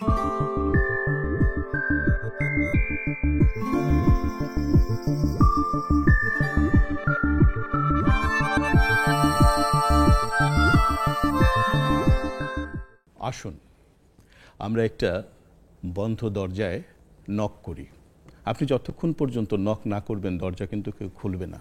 আসুন আমরা একটা বন্ধ দরজায় নক করি। আপনি যতক্ষণ পর্যন্ত নক না করবেন দরজা কিন্তু কেউ খুলবে না।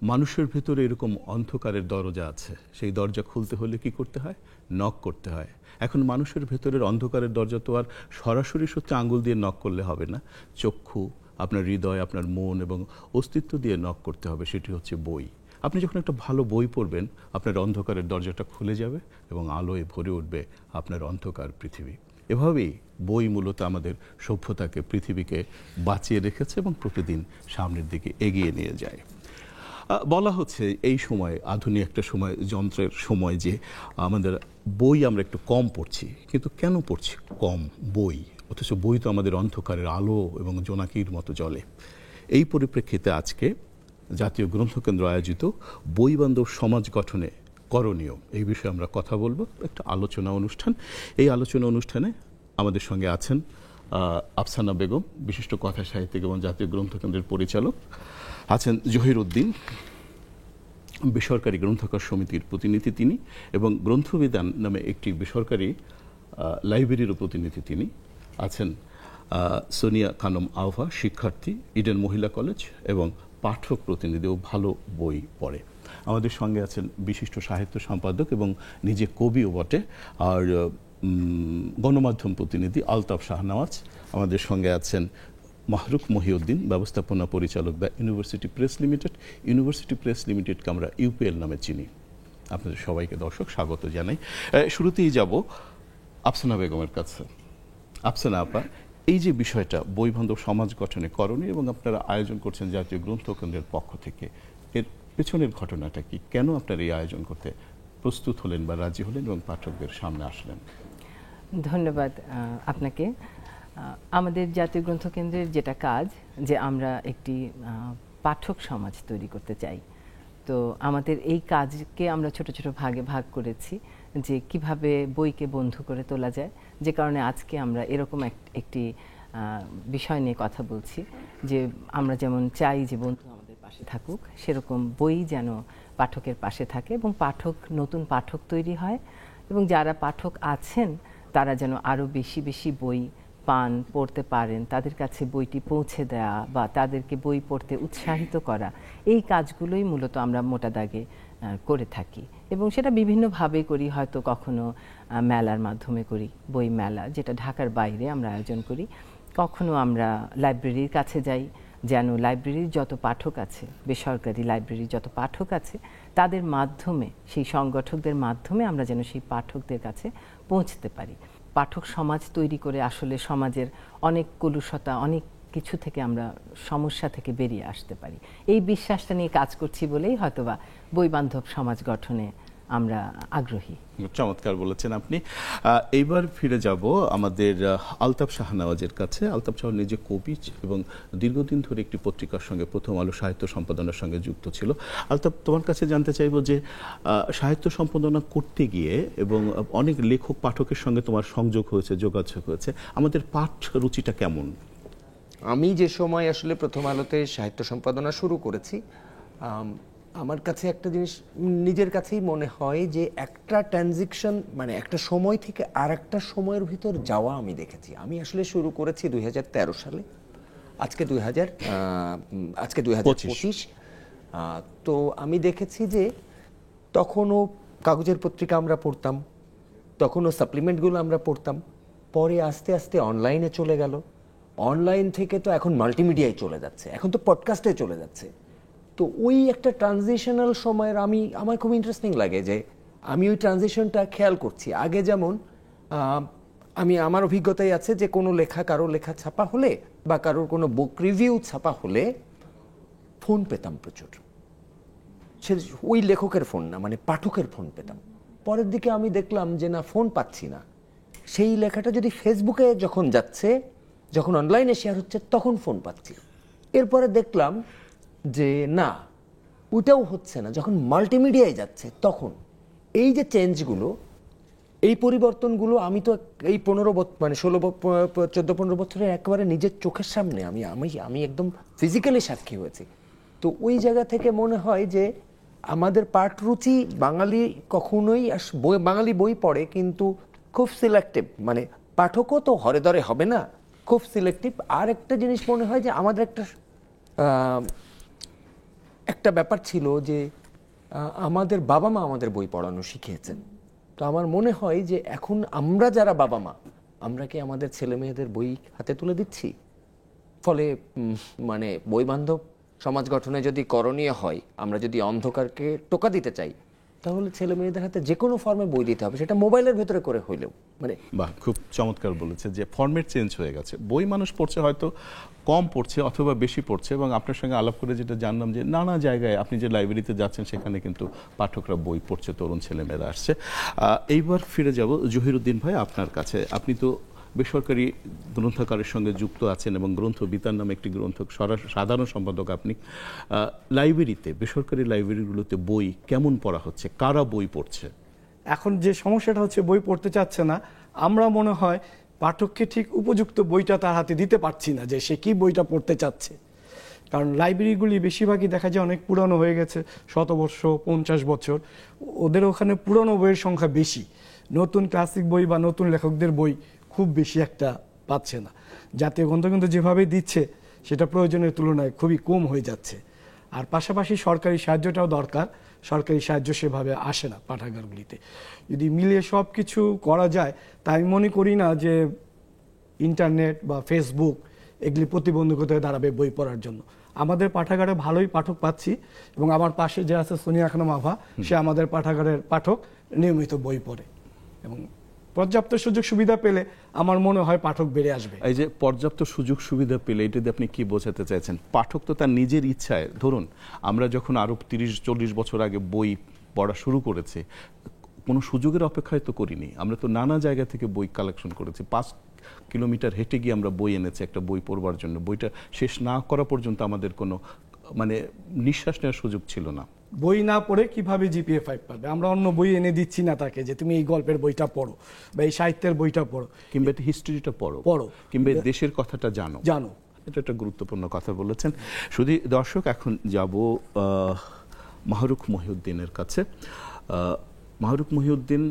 মানুষের ভেতরে এরকম অন্ধকারের দরজা আছে, সেই দরজা খুলতে হলে কি করতে হয়? নক করতে হয়। এখন মানুষের ভেতরের অন্ধকারের দরজা তো আর সরাসরি সত্যি আঙ্গুল দিয়ে নক করলে হবে না। চক্ষু, আপনার হৃদয়, আপনার মন এবং অস্তিত্ব দিয়ে নক করতে হবে, সেটি হচ্ছে বই। আপনি যখন একটা ভালো বই পড়বেন আপনার অন্ধকারের দরজাটা খুলে যাবে এবং আলোয় ভরে উঠবে আপনার অন্ধকার পৃথিবী। এভাবেই বই মূলত আমাদের সভ্যতাকে, পৃথিবীকে বাঁচিয়ে রেখেছে এবং প্রতিদিন সামনের দিকে এগিয়ে নিয়ে যায়। বলা হচ্ছে এই সময়, আধুনিক একটা সময়, যন্ত্রের সময়, যে আমাদের বই আমরা একটু কম পড়ছি। কিন্তু কেন পড়ছি কম বই? অথচ বই তো আমাদের অন্ধকারের আলো এবং জোনাকির মতো জ্বলে। এই পরিপ্রেক্ষিতে আজকে জাতীয় গ্রন্থকেন্দ্র আয়োজিত বই বান্ধব সমাজ গঠনে করণীয়, এই বিষয়ে আমরা কথা বলবো। একটা আলোচনা অনুষ্ঠান। এই আলোচনা অনুষ্ঠানে আমাদের সঙ্গে আছেন আফসানা বেগম, বিশিষ্ট কথা সাহিত্যিক এবং জাতীয় গ্রন্থকেন্দ্রের পরিচালক। আছেন জহির উদ্দিন, বেসরকারি গ্রন্থকার সমিতির প্রতিনিধি তিনি, এবং গ্রন্থবিধান নামে একটি বেসরকারি লাইব্রেরিরও প্রতিনিধি তিনি। আছেন সোনিয়া খানম আহ্বা, শিক্ষার্থী, ইডেন মহিলা কলেজ এবং পাঠক প্রতিনিধি ও ভালো বই পড়ে। আমাদের সঙ্গে আছেন বিশিষ্ট সাহিত্য সম্পাদক এবং নিজে কবিও বটে আর গণমাধ্যম প্রতিনিধি আলতাফ শাহনওয়াজ। আমাদের সঙ্গে আছেন মাহরুখ মহিউদ্দিন, ব্যবস্থাপনা পরিচালক the University Press Limited. University Press লিমিটেডকে আমরা ইউপিএল নামে চিনি। আপনাদের সবাইকে দর্শক স্বাগত জানাই। শুরুতেই যাব আফসানা বেগমের কাছে। আফসানা আপা, এই যে বিষয়টা বই বান্ধব সমাজ গঠনে করণীয় এবং আপনারা আয়োজন করছেন জাতীয় গ্রন্থকেন্দ্রের পক্ষ থেকে, এর পেছনের ঘটনাটা কি? কেন আপনারা এই আয়োজন করতে প্রস্তুত হলেন বা রাজি হলেন এবং পাঠকদের সামনে আসলেন? ধন্যবাদ আপনাকে। আমাদের জাতীয় গ্রন্থকেন্দ্রের যেটা কাজ, যে আমরা একটি পাঠক সমাজ তৈরি করতে চাই। তো আমাদের এই কাজকে আমরা ছোট ছোট ভাগে ভাগ করেছি, যে কিভাবে বইকে বন্ধু করে তোলা যায়। যে কারণে আজকে আমরা এরকম একটি বিষয় নিয়ে কথা বলছি, যে আমরা যেমন চাই যে বন্ধু আমাদের পাশে থাকুক, সেরকম বই যেন পাঠকের পাশে থাকে এবং নতুন পাঠক তৈরি হয়, এবং যারা পাঠক আছেন তারা যেন আরও বেশি বেশি বই পান, পড়তে পারেন, তাদের কাছে বইটি পৌঁছে দেওয়া বা তাদেরকে বই পড়তে উৎসাহিত করা, এই কাজগুলোই মূলত আমরা মোটা দাগে করে থাকি। এবং সেটা বিভিন্নভাবে করি, হয়তো কখনো মেলার মাধ্যমে করি, বই মেলা যেটা ঢাকার বাইরে আমরা আয়োজন করি। কখনো আমরা লাইব্রেরির কাছে যাই, যেন লাইব্রেরির যত পাঠক আছে, বেসরকারি লাইব্রেরির যত পাঠক আছে, তাদের মাধ্যমে, সেই সংগঠকদের মাধ্যমে আমরা যেন সেই পাঠকদের কাছে পৌঁছতে পারি। পাঠক সমাজ তৈরি করে আসলে সমাজের অনেক কলুষতা, অনেক কিছু থেকে আমরা, সমস্যা থেকে বেরিয়ে আসতে পারি। এই বিশ্বাসটা নিয়ে কাজ করছি বলেই হয়তোবা বই বান্ধব সমাজ গঠনে আমরা আগ্রহী। চমৎকার বলেছেন আপনি। এইবার ফিরে যাব আমাদের আলতাফ শাহনওয়াজের কাছে। আলতাফ শাহ নিজে কবি এবং দীর্ঘদিন ধরে একটি পত্রিকার সঙ্গে, প্রথম আলো সাহিত্য সম্পাদনার সঙ্গে যুক্ত ছিল। আলতাফ, তোমার কাছে জানতে চাইব যে সাহিত্য সম্পাদনা করতে গিয়ে এবং অনেক লেখক পাঠকের সঙ্গে তোমার সংযোগ হয়েছে, যোগাযোগ হয়েছে, আমাদের পাঠ রুচিটা কেমন? আমি যে সময় আসলে প্রথম আলোতে সাহিত্য সম্পাদনা শুরু করেছি, আমার কাছে একটা জিনিস নিজের কাছেই মনে হয় যে একটা ট্রানজিকশন, মানে একটা সময় থেকে আর একটা সময়ের ভিতর যাওয়া আমি দেখেছি। আমি আসলে শুরু করেছি 2013 সালে, আজকে 2025। তো আমি দেখেছি যে তখনও কাগজের পত্রিকা আমরা পড়তাম, তখনও সাপ্লিমেন্টগুলো আমরা পড়তাম, পরে আস্তে আস্তে অনলাইনে চলে গেল, অনলাইন থেকে তো এখন মাল্টিমিডিয়ায় চলে যাচ্ছে, এখন তো পডকাস্টে চলে যাচ্ছে। তো ওই একটা ট্রানজিশনাল সময়ের আমার খুব ইন্টারেস্টিং লাগে যে আমি ওই ট্রানজিশনটা খেয়াল করছি। আগে যেমন আমার অভিজ্ঞতাই আছে যে কোনো লেখা, কারো লেখা ছাপা হলে বা কারোর কোনো বুক রিভিউ ছাপা হলে ফোন পেতাম প্রচুর। সে ওই লেখকের ফোন না, মানে পাঠকের ফোন পেতাম। পরের দিকে আমি দেখলাম যে না, ফোন পাচ্ছি না। সেই লেখাটা যদি ফেসবুকে যখন যাচ্ছে, যখন অনলাইনে শেয়ার হচ্ছে, তখন ফোন পাচ্ছি। এরপরে দেখলাম যে না, ওটাও হচ্ছে না, যখন মাল্টিমিডিয়ায় যাচ্ছে তখন। এই যে চেঞ্জগুলো, এই পরিবর্তনগুলো আমি তো এই 14-15 বছরে একেবারে নিজের চোখের সামনে আমি আমি আমি একদম ফিজিক্যালি সাক্ষী হয়েছি। তো ওই জায়গা থেকে মনে হয় যে আমাদের পাঠরুচি, বাঙালি কখনোই বাঙালি বই পড়ে কিন্তু খুব সিলেক্টিভ, মানে পাঠকও তো হরে ধরে হবে না, খুব সিলেক্টিভ। আর একটা জিনিস মনে হয় যে আমাদের একটা ব্যাপার ছিল যে আমাদের বাবা মা আমাদের বই পড়ানো শিখিয়েছেন। তো আমার মনে হয় যে এখন আমরা যারা বাবা মা, আমরা কি আমাদের ছেলে মেয়েদের বই হাতে তুলে দিচ্ছি? ফলে মানে বই বান্ধব সমাজ গঠনে যদি করণীয় হয়, আমরা যদি অন্ধকারকে টোকা দিতে চাই, তাহলে ছেলে মেয়েদের হাতে যে কোনো ফর্মে বই দিতে হবে, সেটা মোবাইলের ভেতরে করে হইলেও। মানে বাহ, খুব চমৎকার বলেছে যে ফরম্যাট চেঞ্জ হয়ে গেছে, বই মানুষ পড়ছে হয়তো কম পড়ছে অথবা বেশি পড়ছে। এবং আপনার সঙ্গে আলাপ করে যেটা জানলাম যে নানা জায়গায় আপনি যে লাইব্রেরিতে যাচ্ছেন সেখানে কিন্তু পাঠকরা বই পড়ছে, তরুণ ছেলেমেয়েরা আসছে। এইবার ফিরে যাব জহিরুদ্দিন ভাই আপনার কাছে। আপনি তো বেসরকারি গ্রন্থাগারের সঙ্গে যুক্ত আছেন এবং গ্রন্থ বিতান নামে একটি গ্রন্থ সাধারণ সম্পাদক আপনি। লাইব্রেরিতে, বেসরকারি লাইব্রেরিগুলোতে বই কেমন পড়া হচ্ছে, কারা বই পড়ছে? এখন যে সমস্যাটা হচ্ছে বই পড়তে চাচ্ছে না, আমরা মনে হয় পাঠককে ঠিক উপযুক্ত বইটা তার হাতে দিতে পারছি না যে সে কি বইটা পড়তে চাচ্ছে। কারণ লাইব্রেরিগুলি বেশিরভাগই দেখা যায় অনেক পুরানো হয়ে গেছে, 100 বর্ষ 50 বছর, ওদের ওখানে পুরানো বইয়ের সংখ্যা বেশি, নতুন ক্লাসিক বই বা নতুন লেখকদের বই খুব বেশি একটা পাচ্ছে না। জাতীয় গ্রন্থ কিন্তু যেভাবে দিচ্ছে সেটা প্রয়োজনের তুলনায় খুবই কম হয়ে যাচ্ছে। আর পাশাপাশি সরকারি সাহায্যটাও দরকার, সরকারি সাহায্য সেভাবে আসে না পাঠাগারগুলিতে। যদি মিলিয়ে সব কিছু করা যায়, তাই আমি মনে করি না যে ইন্টারনেট বা ফেসবুক এগুলি প্রতিবন্ধকতায় দাঁড়াবে বই পড়ার জন্য। আমাদের পাঠাগারে ভালোই পাঠক পাচ্ছি, এবং আমার পাশে যে আছে সোনিয়া খানম আভা, সে আমাদের পাঠাগারের পাঠক, নিয়মিত বই পড়ে, এবং পর্যাপ্ত সুযোগ সুবিধা পেলে আমার মনে হয় পাঠক বেড়ে আসবে। এই যে পর্যাপ্ত সুযোগ সুবিধা পেলে, এটাতে আপনি কি বোঝাতে চাইছেন? পাঠক তো তার নিজের ইচ্ছায়, ধরুন আমরা যখন আরো 30-40 বছর আগে বই পড়া শুরু করেছে, কোনো সুযোগের অপেক্ষায় তো করিনি, আমরা তো নানা জায়গা থেকে বই কালেকশন করেছি। 5 কিলোমিটার হেঁটে গিয়ে আমরা বই এনেছি একটা বই পড়বার জন্য। বইটা শেষ না করা পর্যন্ত আমাদের কোনো মানে নিঃশ্বাস নেওয়ার সুযোগ ছিল না। বই না পড়ে কিভাবে GPA 5 পাবে? আমরা অন্য বই এনে দিচ্ছি না তাকে যে তুমি এই গল্পের বইটা পড়ো বা এই সাহিত্যের বইটা পড়ো, কিংবা হিস্ট্রিটা পড়ো, কিংবা দেশের কথাটা জানো। এটা একটা গুরুত্বপূর্ণ কথা বলেছেন। শুধু দর্শক, এখন যাব মাহরুখ মহিউদ্দিনের কাছে। মাহরুখ মহিউদ্দিন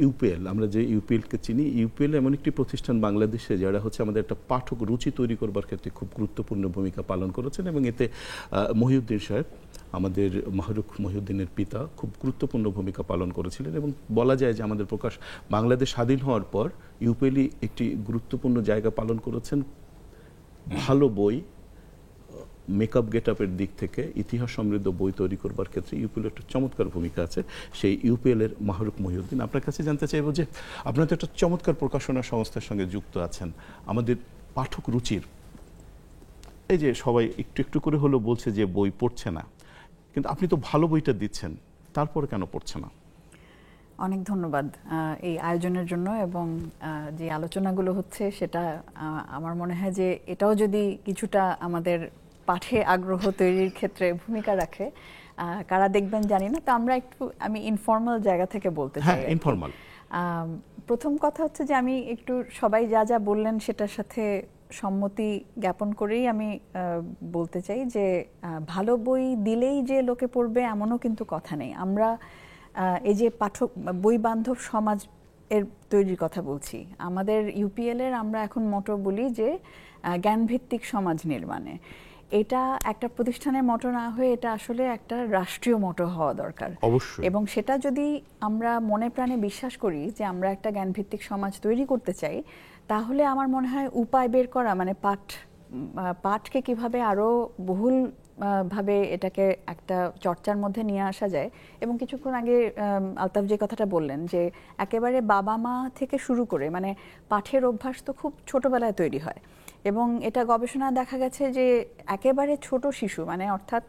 ইউপিএল, আমরা যে ইউপিএলকে চিনি, ইউপিএল এমন একটি প্রতিষ্ঠান বাংলাদেশে যারা হচ্ছে আমাদের একটা পাঠক রুচি তৈরি করবার ক্ষেত্রে খুব গুরুত্বপূর্ণ ভূমিকা পালন করেছেন, এবং এতে মহিউদ্দিন সাহেব, আমাদের মাহরুখ মহিউদ্দিনের পিতা, খুব গুরুত্বপূর্ণ ভূমিকা পালন করেছিলেন। এবং বলা যায় যে আমাদের বাংলাদেশ স্বাধীন হওয়ার পর ইউপিএলই একটি গুরুত্বপূর্ণ জায়গা পালন করেছেন ভালো বই, মেকআপ গেটআপের দিক থেকে ইতিহাস সমৃদ্ধ বই তৈরি করবার ক্ষেত্রে ইউপিএল একটা চমৎকার ভূমিকা আছে। সেই ইউপিএল-এর মাহরুখ মহিউদ্দিন, আপনার কাছে জানতে চাইব যে আপনারা তো একটা চমৎকার প্রকাশনা সংস্থার সঙ্গে যুক্ত আছেন, আমাদের পাঠক রুচির, এই যে সবাই একটু একটু করে হলেও বলছে যে বই পড়ছে না, কিন্তু আপনি তো ভালো বইটা দিচ্ছেন, তারপরে কেন পড়ছে না? অনেক ধন্যবাদ এই আয়োজনের জন্য, এবং যে আলোচনাগুলো হচ্ছে সেটা আমার মনে হয় যে এটাও যদি কিছুটা আমাদের পাঠে আগ্রহ তৈরির ক্ষেত্রে ভূমিকা রাখে। কারা দেখবেন জানি না, তো আমি ইনফর্মাল জায়গা থেকে বলতে চাই। ইনফর্মাল। প্রথম কথা হচ্ছে যে আমি একটু সবাই যা যা বললেন সেটার সাথে সম্মতি জ্ঞাপন করেই আমি বলতে চাই যে ভালো বই দিলেই যে লোকে পড়বে এমনও কিন্তু কথা নেই। আমরা এই যে পাঠক বই বান্ধব সমাজ এর তৈরির কথা বলছি, আমাদের ইউপিএল-এর আমরা এখন মোটো বলি যে জ্ঞানভিত্তিক সমাজ নির্মাণে। এটা একটা প্রতিষ্ঠানের মোটো না হয়ে এটা আসলে একটা রাষ্ট্রীয় মোটো হওয়া দরকার অবশ্যই। এবং সেটা যদি আমরা মনে প্রাণে বিশ্বাস করি যে আমরা একটা জ্ঞানভিত্তিক সমাজ তৈরি করতে চাই, তাহলে আমার মনে হয় উপায় বের করা, মানে পাঠকে কিভাবে আরো বহুল ভাবে এটাকে একটা চর্চার মধ্যে নিয়ে আসা যায়। এবং কিছুক্ষণ আগে আলতাফ যে কথাটা বললেন যে একেবারে বাবা মা থেকে শুরু করে, মানে পাঠের অভ্যাস তো খুব ছোটবেলায় তৈরি হয়, এবং এটা গবেষণায় দেখা গেছে যে একেবারে ছোট শিশু, অর্থাৎ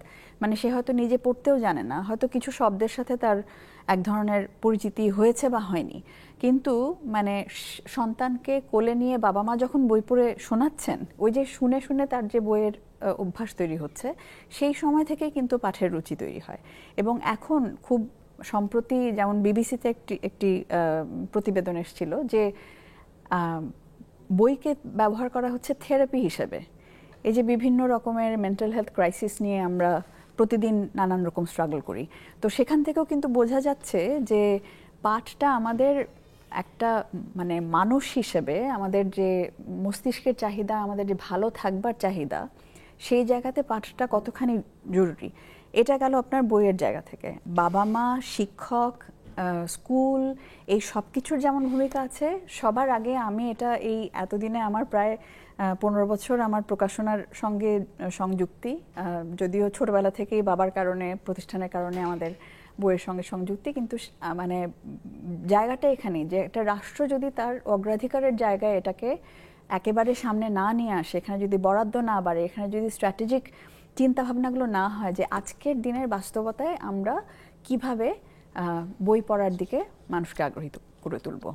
সে হয়তো নিজে পড়তেও জানে না, হয়তো কিছু শব্দের সাথে তার এক ধরনের পরিচিতি হয়েছে বা হয়নি, কিন্তু সন্তানকে কোলে নিয়ে বাবা মা যখন বই পড়ে শোনাচ্ছেন, ওই যে শুনে শুনে তার যে বইয়ের অভ্যাস তৈরি হচ্ছে, সেই সময় থেকেই কিন্তু পাঠের রুচি তৈরি হয়। এবং এখন খুব সম্প্রতি যেমন বিবিসিতে একটি প্রতিবেদন এসেছিল যে বইকে ব্যবহার করা হচ্ছে থেরাপি হিসেবে। এই যে বিভিন্ন রকমের মেন্টাল হেলথ ক্রাইসিস নিয়ে আমরা প্রতিদিন নানান রকম স্ট্রাগল করি, তো সেখান থেকেও কিন্তু বোঝা যাচ্ছে যে পাঠটা আমাদের একটা মানে মানুষ হিসেবে আমাদের যে মস্তিষ্কের চাহিদা, আমাদের যে ভালো থাকবার চাহিদা, সেই জায়গাতে পাঠটা কতখানি জরুরি। এটা গেল আপনার বইয়ের জায়গা থেকে। বাবা মা, শিক্ষক, স্কুল, এই সব কিছুর যেমন ভূমিকা আছে, সবার আগে আমি এটা এই এতদিনে আমার প্রায় 15 বছর আমার প্রকাশনার সঙ্গে সংযুক্তি, যদিও ছোটবেলা থেকেই বাবার কারণে, প্রতিষ্ঠানের কারণে আমাদের বইয়ের সঙ্গে সংযুক্তি, কিন্তু মানে জায়গাটা এখানেই যে একটা রাষ্ট্র যদি তার অগ্রাধিকারের জায়গায় এটাকে একেবারে সামনে না নিয়ে আসে, এখানে যদি বরাদ্দ না বাড়ে, এখানে যদি স্ট্র্যাটেজিক চিন্তাভাবনাগুলো না হয় যে আজকের দিনের বাস্তবতায় আমরা কিভাবে বই পড়ার দিকে মানুষকে আগ্রহী করে তুলব।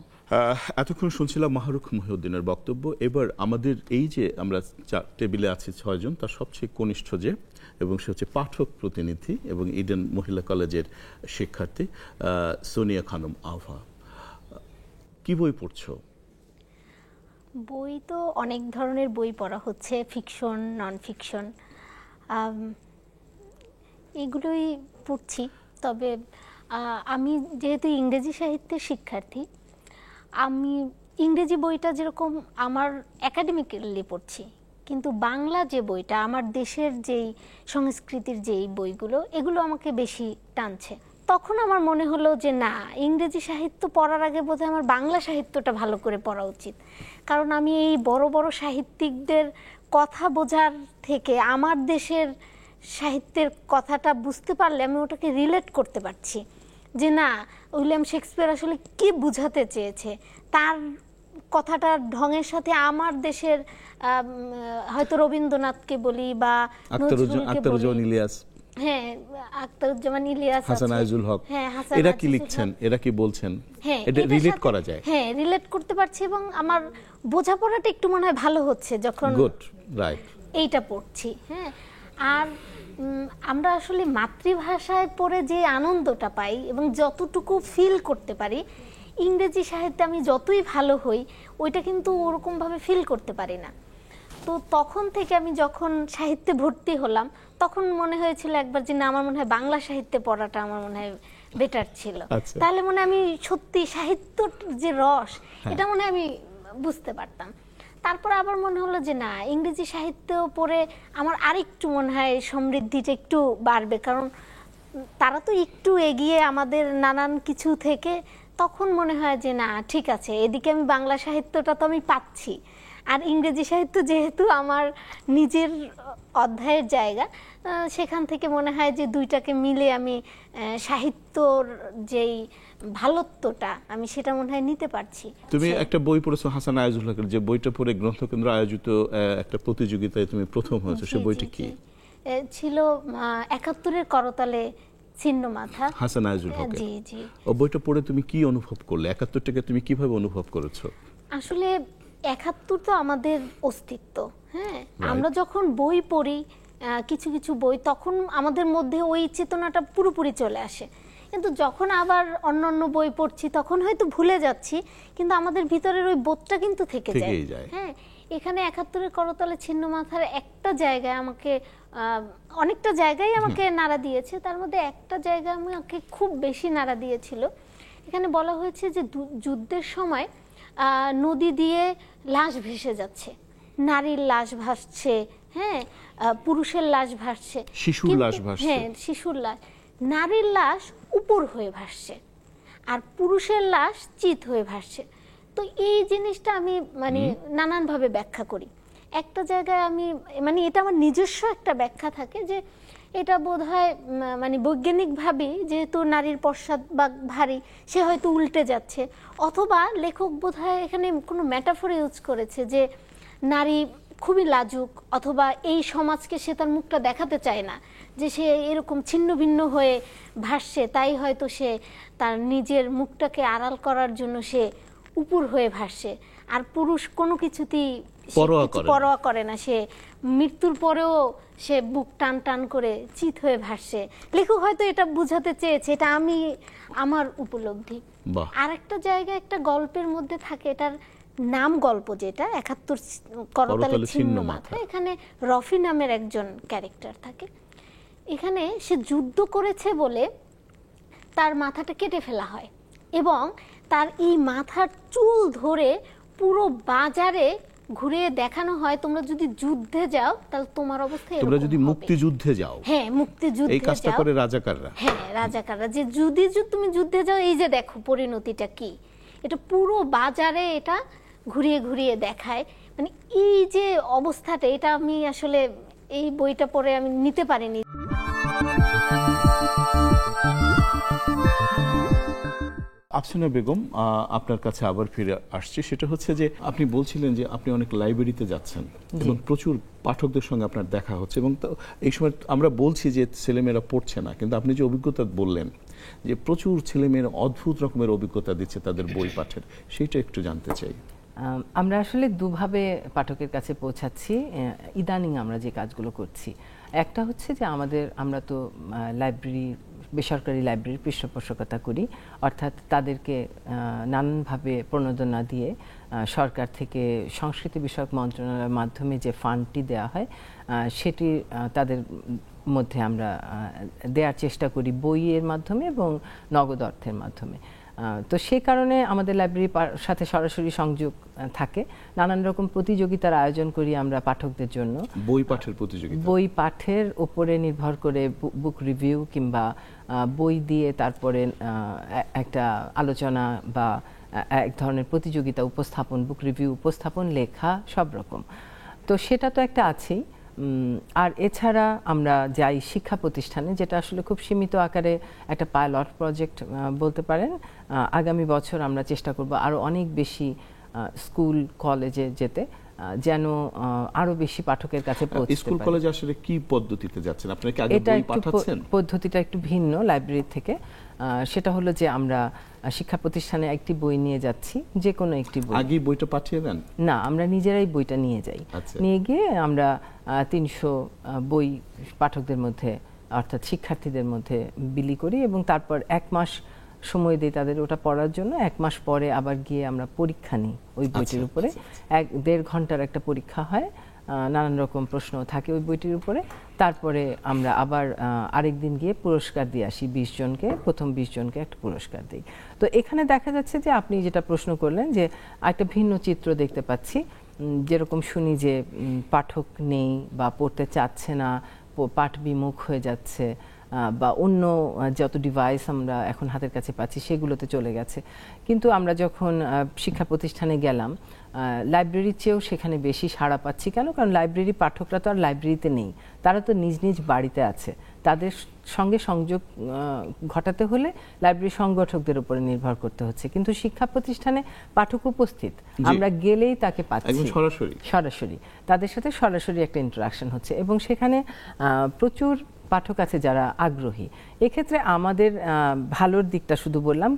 এতক্ষণ শুনছিলাম মাহরুখ মহিউদ্দিনের বক্তব্য। এবার আমাদের এই যে আমরা টেবিলে আছি 6 জন, তার সবচেয়ে কনিষ্ঠ যে, এবং সে হচ্ছে পাঠক প্রতিনিধি এবং ইডেন মহিলা কলেজের শিক্ষার্থী সোনিয়া খানম আভা। কি বই পড়ছো? বই তো অনেক ধরনের বই পড়া হচ্ছে, ফিকশন, নন ফিকশন, এগুলোই পড়ছি। তবে আমি যেহেতু ইংরেজি সাহিত্যের শিক্ষার্থী, আমি ইংরেজি বইটা যেরকম আমার একাডেমিক্যালি পড়ছি, কিন্তু বাংলা যে বইটা, আমার দেশের যেই সংস্কৃতির যেই বইগুলো, এগুলো আমাকে বেশি টানছে। তখন আমার মনে হলো যে না, ইংরেজি সাহিত্য পড়ার আগে বোধহয় আমার বাংলা সাহিত্যটা ভালো করে পড়া উচিত। কারণ আমি এই বড় বড় সাহিত্যিকদের কথা বোঝার থেকে আমার দেশের সাহিত্যের কথাটা বুঝতে পারলে আমি ওটাকে রিলেট করতে পারছি যে না, উইলিয়াম শেক্সপিয়ার আসলে কি বুঝাতে চেয়েছে, তার কথাটার ঢঙের সাথে আমার দেশের হয়তো রবীন্দ্রনাথকে বলি বা আখতারুজ্জামান ইলিয়াস, হ্যাঁ আখতারুজ্জামান ইলিয়াস, হাসান আইজুল হক, এরা কি লিখছেন, এরা কি বলছেন, এটা রিলেট করা যায়। হ্যাঁ, রিলেট করতে পারছি এবং আমার বোঝাপড়াটা একটু মনে হয় ভালো হচ্ছে যখন এইটা পড়ছি। হ্যাঁ, আর আমরা আসলে মাতৃভাষায় পড়ে যে আনন্দটা পাই এবং যতটুকু ফিল করতে পারি, ইংরেজি সাহিত্যে আমি যতই ভালো হই ওইটা কিন্তু ওরকমভাবে ফিল করতে পারি না। তো তখন থেকে আমি যখন সাহিত্যে ভর্তি হলাম, তখন মনে হয়েছিল একবার যে না, আমার মনে হয় বাংলা সাহিত্যে পড়াটা আমার মনে হয় বেটার ছিল। তাহলে মনে আমি সত্যি সাহিত্যর যে রস, এটা মনে আমি বুঝতে পারতাম। তারপর আবার মনে হলো যে না, ইংরেজি সাহিত্য পড়ে আমার আরেকটু মনে হয় সমৃদ্ধিটা একটু বাড়বে, কারণ তারা তো একটু এগিয়ে আমাদের নানান কিছু থেকে। তখন মনে হয় যে না, ঠিক আছে, এদিকে আমি বাংলা সাহিত্যটা তো আমি পাচ্ছি, আর ইংরেজি সাহিত্য যেহেতু আমার নিজের অধ্যায়ের জায়গা, সেখান থেকে মনে হয় যে দুইটাকে মিলে আমি সাহিত্যর যেই ভালোত্বটা আমি সেটা মনে হয় নিতে পারছি। তুমি একটা বই পড়েছো হাসান আইজুল হকের, যে বইটা পড়ে গ্রন্থকেন্দ্র আয়োজিত একটা প্রতিযোগিতায় তুমি প্রথম হয়েছো, সে বইটা কি ছিল? ৭১-এর করতলে ছিন্ন মাথা, হাসান আইজুল হক। জি জি। ও বইটা পড়ে তুমি কি অনুভব করলে? ৭১টাকে তুমি কিভাবে অনুভব করেছো? আসলে ৭১ তো আমাদের অস্তিত্ব। হ্যাঁ, আমরা যখন বই পড়ি কিছু কিছু বই, তখন আমাদের মধ্যে ওই চেতনাটা পুরোপুরি চলে আসে, কিন্তু যখন আবার অন্যান্য বই পড়ছি তখন হয়তো ভুলে যাচ্ছি, কিন্তু আমাদের ভিতরের ওই বোধটা কিন্তু থেকে যায়। হ্যাঁ, এখানে ৭১-এর করতলে ছিন্ন মাথার একটা জায়গায় আমাকে, অনেকটা জায়গায় আমাকে নাড়া দিয়েছে, তার মধ্যে একটা জায়গা আমাকে খুব বেশি নাড়া দিয়েছিল। এখানে বলা হয়েছে যে যুদ্ধের সময় নদী দিয়ে লাশ ভেসে যাচ্ছে, নারীর লাশ ভাসছে, হ্যাঁ, পুরুষের লাশ ভাসছে, শিশুর লাশ ভাসছে, হ্যাঁ শিশুর লাশ, নারীর লাশ উপর হয়ে ভাসছে আর পুরুষের লাশ চিত হয়ে ভাসছে। তো এই জিনিসটা আমি মানে নানানভাবে ব্যাখ্যা করি। একটা জায়গায় আমি মানে এটা আমার নিজস্ব একটা ব্যাখ্যা থাকে যে এটা বোধহয় মানে বৈজ্ঞানিকভাবে, যেহেতু নারীর পশ্চাৎ বা ভারী, সে হয়তো উল্টে যাচ্ছে, অথবা লেখক বোধহয় এখানে কোনো ম্যাটাফর ইউজ করেছে যে নারী খুবই লাজুক, অথবা এই সমাজকে সে তার মুখটা দেখাতে চায় না, যে সে এরকম ছিন্ন ভিন্ন হয়ে ভাসছে, তাই হয়তো সে তার নিজের মুখটাকে আড়াল করার জন্য সে উপর হয়ে ভাসছে। আর পুরুষ কোনো কিছুতেই পরোয়া করে না, সে মৃত্যুর পরেও সে বুক টান টান করে চিত হয়ে ভাসছে। লেখক হয়তো এটা বোঝাতে চেয়েছে, এটা আমার উপলব্ধি। আরেকটা জায়গায় একটা গল্পের মধ্যে থাকে, এটার নাম গল্প যেটা ৭১ করতালে ছিন্ন মাথা, এখানে রফি নামের একজন ক্যারেক্টার থাকে। এখানে সে যুদ্ধ করেছে বলে তার মাথাটা কেটে ফেলা হয় এবং তার এই মাথার চুল ধরে পুরো বাজারে ঘুরে দেখানো হয়, তোমরা যদি যুদ্ধে যাও তাহলে তোমার অবস্থা এরকম হবে, তোমরা যদি মুক্তিযুদ্ধে যাও। হ্যাঁ, মুক্তিযুদ্ধে এই কাজটা করে রাজাকাররা। হ্যাঁ, রাজাকাররা, যে যদি তুমি যুদ্ধে যাও, এই যে দেখো পরিণতিটা কি। এটা পুরো বাজারে এটা ঘুরিয়ে ঘুরিয়ে দেখায়। মানে এই যে অবস্থাটা, এটা আমি আসলে এই বইটা পড়ে আমি নিতে পারিনি। আফসানা বেগম, আপনার কাছে আবার ফিরে আসছে। সেটা হচ্ছে যে আপনি বলছিলেন যে আপনি অনেক লাইব্রেরিতে যাচ্ছেন এবং প্রচুর পাঠকদের সঙ্গে আপনার দেখা হচ্ছে, এবং এই সময় আমরা বলছি যে ছেলেমেয়েরা পড়ছে না, কিন্তু আপনি যে অভিজ্ঞতা বললেন যে প্রচুর ছেলেমেয়েরা অদ্ভুত রকমের অভিজ্ঞতা দিচ্ছে তাদের বই পাঠের, সেইটা একটু জানতে চাই। আমরা আসলে দুভাবে পাঠকের কাছে পৌঁছাচ্ছি ইদানিং আমরা যে কাজগুলো করছি। একটা হচ্ছে যে আমরা তো লাইব্রেরি, বেসরকারি লাইব্রেরির পৃষ্ঠপোষকতা করি, অর্থাৎ তাদেরকে নানানভাবে প্রণোদনা দিয়ে সরকার থেকে সংস্কৃতি বিষয়ক মন্ত্রণালয়ের মাধ্যমে যে ফান্ডটি দেওয়া হয় সেটি তাদের মধ্যে আমরা দেওয়ার চেষ্টা করি বইয়ের মাধ্যমে এবং নগদ অর্থের মাধ্যমে। তো সেই কারণে আমাদের লাইব্রেরির সাথে সরাসরি সংযোগ থাকে। নানান রকম প্রতিযোগিতার আয়োজন করি আমরা পাঠকদের জন্য। বই পাঠের প্রতিযোগিতা, বই পাঠের উপরে নির্ভর করে বুক রিভিউ কিংবা বই দিয়ে তারপরে একটা আলোচনা বা এক ধরনের প্রতিযোগিতা উপস্থাপন, বুক রিভিউ উপস্থাপন, লেখা, সব রকম। তো সেটা তো একটা আছেই। আর এছাড়া আমরা যাই শিক্ষা প্রতিষ্ঠানে, যেটা আসলে খুব সীমিত আকারে একটা পাইলট প্রজেক্ট বলতে পারেন। আগামী বছর আমরা চেষ্টা করব আরো অনেক বেশি স্কুল কলেজে যেতে, যেন আরো বেশি পাঠকের কাছে পৌঁছতে পারে। স্কুল কলেজে আসলে কি পদ্ধতিতে যাচ্ছেন? আপনারা কি আগে বই পাঠাচ্ছেন? পদ্ধতিটা একটু ভিন্ন লাইব্রেরি থেকে। সেটা হলো যে আমরা শিক্ষা প্রতিষ্ঠানে একটি বই নিয়ে যাচ্ছি, যে কোনো একটি বই। আগে বইটা পাঠিয়ে দেন? না, আমরা নিজেরাই বইটা নিয়ে যাই। নিয়ে গিয়ে আমরা 300 বই পাঠকদের মধ্যে, অর্থাৎ শিক্ষার্থীদের মধ্যে বিলি করি এবং তারপর 1 মাস সময় দিই তাদের ওটা পড়ার জন্য। 1 মাস পরে আবার গিয়ে আমরা পরীক্ষা নিই ওই বইটির উপরে। 1-1.5 ঘন্টার একটা পরীক্ষা হয়, নানান রকম প্রশ্ন থাকে ওই বইটির উপরে। তারপরে আমরা আবার আরেকদিন গিয়ে পুরস্কার দিয়ে আসি 20 জনকে, প্রথম 20 জনকে একটা পুরস্কার দিই। তো এখানে দেখা যাচ্ছে যে আপনি যেটা প্রশ্ন করলেন, যে একটা ভিন্ন চিত্র দেখতে পাচ্ছি। যেরকম শুনি যে পাঠক নেই বা পড়তে চাচ্ছে না, পাঠ বিমুখ হয়ে যাচ্ছে, বা অন্য যত ডিভাইস আমরা এখন হাতের কাছে পাচ্ছি সেগুলোতে চলে গেছে। কিন্তু আমরা যখন শিক্ষা প্রতিষ্ঠানে গেলাম, লাইব্রেরির চেয়েও সেখানে বেশি সাড়া পাচ্ছি। কেন? কারণ লাইব্রেরি পাঠকরা তো আর লাইব্রেরিতে নেই, তারা তো নিজ নিজ বাড়িতে আছে। তাদের সঙ্গে সংযোগ ঘটাতে হলে লাইব্রেরি সংগঠকদের উপরে নির্ভর করতে হচ্ছে। কিন্তু শিক্ষা প্রতিষ্ঠানে পাঠক উপস্থিত, আমরা গেলেই তাকে পাচ্ছি সরাসরি, তাদের সাথে সরাসরি একটা ইন্টারাকশন হচ্ছে এবং সেখানে প্রচুর পাঠক আছে যারা আগ্রহী। এক্ষেত্রে আমাদের ভালোর দিকটা শুধু বললাম,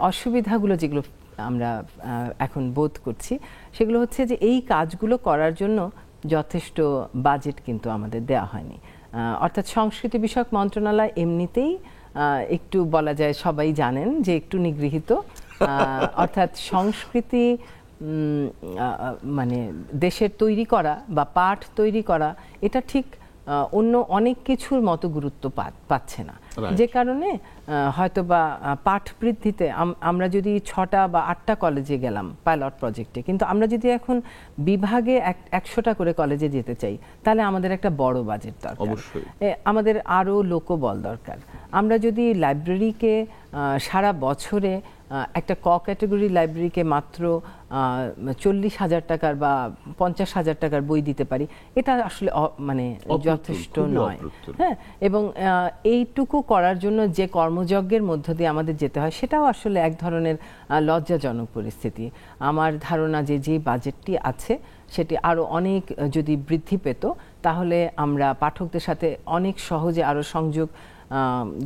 অসুবিধাগুলো যেগুলো আমরা এখন বোধ করছি সেগুলো হচ্ছে যে এই কাজগুলো করার জন্য যথেষ্ট বাজেট কিন্তু আমাদের দেওয়া হয়নি। অর্থাৎ সংস্কৃতি বিষয়ক মন্ত্রণালয় এমনিতেই একটু বলা যায়, সবাই জানেন যে একটু নিগৃহীত। অর্থাৎ সংস্কৃতি মানে দেশের তৈরি করা বা পাঠ তৈরি করা, এটা ঠিক অন্য অনেক কিছুর মতো গুরুত্ব পাচ্ছে না, যে কারণে হয়তো বা পাঠ বৃদ্ধিতে আমরা যদি 6টা বা 8টা কলেজে গেলাম পাইলট প্রজেক্টে, কিন্তু আমরা যদি এখন বিভাগে 100টা করে কলেজে যেতে চাই, তাহলে আমাদের একটা বড় বাজেট দরকার, আমাদের আরো লোকবল দরকার। আমরা যদি লাইব্রেরিকে সারা বছরে একটা ক্যাটাগরি লাইব্রেরিকে মাত্র 40,000 টাকার বা 50,000 টাকার বই দিতে পারি, এটা আসলে মানে যথেষ্ট নয়। হ্যাঁ, এবং এইটুকু করার জন্য যে কর্মযজ্ঞের মধ্য দিয়ে আমাদের যেতে হয়, সেটাও আসলে এক ধরনের লজ্জাজনক পরিস্থিতি। আমার ধারণা যে বাজেটটি আছে সেটি আরো অনেক যদি বৃদ্ধি পেত, তাহলে আমরা পাঠকদের সাথে অনেক সহজে আরো সংযোগ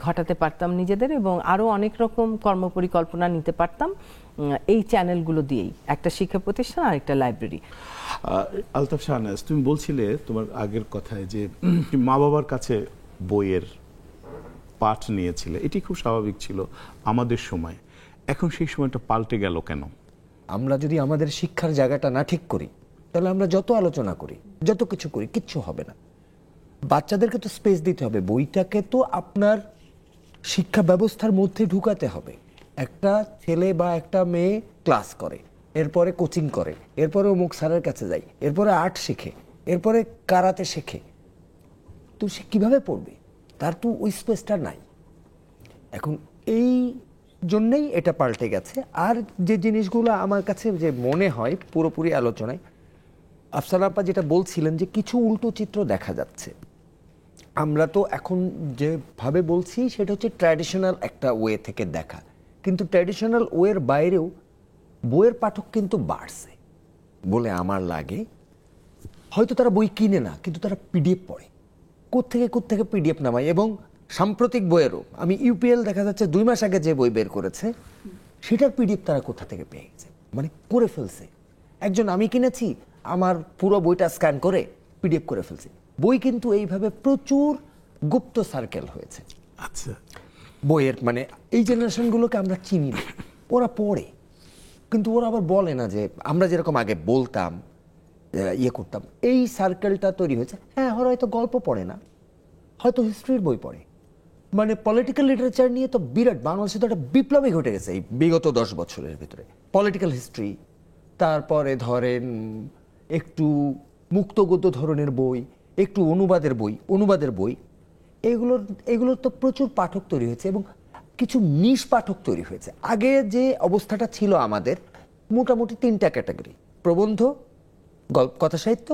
ঘটাতে পারতাম নিজেদের, এবং আরও অনেক রকম কর্মপরিকল্পনা নিতে পারতাম এই চ্যানেলগুলো দিয়েই, একটা শিক্ষা প্রতিষ্ঠান আর একটা লাইব্রেরি। আলতাফ শাহনাজ, তুমি বলছিলে তোমার আগের কথায় যে মা বাবার কাছে বইয়ের পাঠ নিয়েছিলে, এটি খুব স্বাভাবিক ছিল আমাদের সময়। এখন সেই সময়টা পাল্টে গেল কেন? আমরা যদি আমাদের শিক্ষার জায়গাটা না ঠিক করি, তাহলে আমরা যত আলোচনা করি, যত কিছু করি, কিচ্ছু হবে না। বাচ্চাদেরকে তো স্পেস দিতে হবে, বইটাকে তো আপনার শিক্ষা ব্যবস্থার মধ্যে ঢুকাতে হবে। একটা ছেলে বা একটা মেয়ে ক্লাস করে, এরপরে কোচিং করে, এরপরে অমুক স্যারের কাছে যায়, এরপরে আর্ট শেখে, এরপরে কারাতে শেখে, তো সে কীভাবে পড়বে? তার তো ওই স্পেসটা নাই। এখন এই জন্যেই এটা পাল্টে গেছে। আর যে জিনিসগুলো আমার কাছে যে মনে হয় পুরোপুরি আলোচনায় আফসানা আপা যেটা বলছিলেন যে কিছু উল্টো চিত্র দেখা যাচ্ছে, আমরা তো এখন যেভাবে বলছি সেটা হচ্ছে ট্র্যাডিশনাল একটা ওয়ে থেকে দেখা, কিন্তু ট্র্যাডিশনাল ওয়ের বাইরেও বইয়ের পাঠক কিন্তু বাড়ছে বলে আমার লাগে। হয়তো তারা বই কিনে না, কিন্তু তারা পিডিএফ পড়ে, কোত্থেকে পিডিএফ নামায়। এবং সাম্প্রতিক বইয়েরও আমি ইউপিএল দেখা যাচ্ছে 2 মাস আগে যে বই বের করেছে সেটার পিডিএফ তারা কোথা থেকে পেয়ে গেছে, মানে করে ফেলছে। একজন আমি কিনেছি, আমার পুরো বইটা স্ক্যান করে পিডিএফ করে ফেলছে। বই কিন্তু এইভাবে প্রচুর গুপ্ত সার্কেল হয়েছে। আচ্ছা, বইয়ের মানে এই জেনারেশনগুলোকে আমরা চিনি না, ওরা পড়ে, কিন্তু ওরা আবার বলে না যে আমরা যেরকম আগে বলতাম, ইয়ে করতাম। এই সার্কেলটা তৈরি হয়েছে। হ্যাঁ, ওরা হয়তো গল্প পড়ে না, হয়তো হিস্ট্রির বই পড়ে। মানে পলিটিক্যাল লিটারেচার নিয়ে তো বিরাট, বাংলাদেশে তো একটা বিপ্লবই ঘটে গেছে এই বিগত 10 বছরের ভিতরে। পলিটিক্যাল হিস্ট্রি, তারপরে ধরেন একটু মুক্তগদ্য ধরনের বই, একটু অনুবাদের বই, এগুলোর তো প্রচুর পাঠক তৈরি হয়েছে এবং কিছু নিশ পাঠক তৈরি হয়েছে। আগে যে অবস্থাটা ছিল আমাদের, মোটামুটি 3টা ক্যাটাগরি: প্রবন্ধ, কথা সাহিত্য,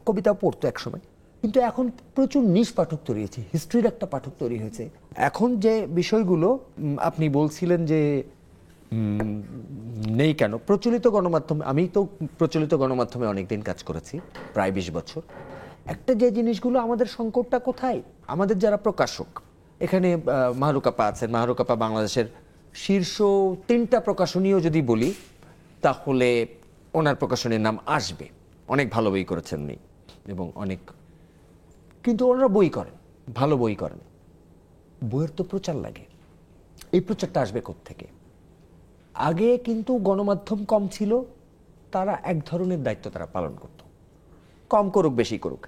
কবিতা পড়তো একসময়। কিন্তু এখন প্রচুর নিশ পাঠক তৈরি হয়েছে, হিস্ট্রির একটা পাঠক তৈরি হয়েছে। এখন যে বিষয়গুলো আপনি বলছিলেন যে নেই কেন, প্রচলিত গণমাধ্যমে, আমি তো প্রচলিত গণমাধ্যমে অনেকদিন কাজ করেছি, প্রায় 20 বছর। একটা যে জিনিসগুলো আমাদের সংকটটা কোথায়, আমাদের যারা প্রকাশক, এখানে মাহরুক আপা আছেন, মাহরুক আপা বাংলাদেশের শীর্ষ 3টা প্রকাশনীও যদি বলি তাহলে ওনার প্রকাশনীর নাম আসবে। অনেক ভালো বই করেছেন উনি এবং অনেক, কিন্তু ওনারা বই করেন, ভালো বই করেন। বইয়ের তো প্রচার লাগে, এই প্রচারটা আসবে কোত্থেকে? আগে কিন্তু গণমাধ্যম কম ছিল, তারা এক ধরনের দায়িত্ব তারা পালন করত, কম করুক বেশি করুক।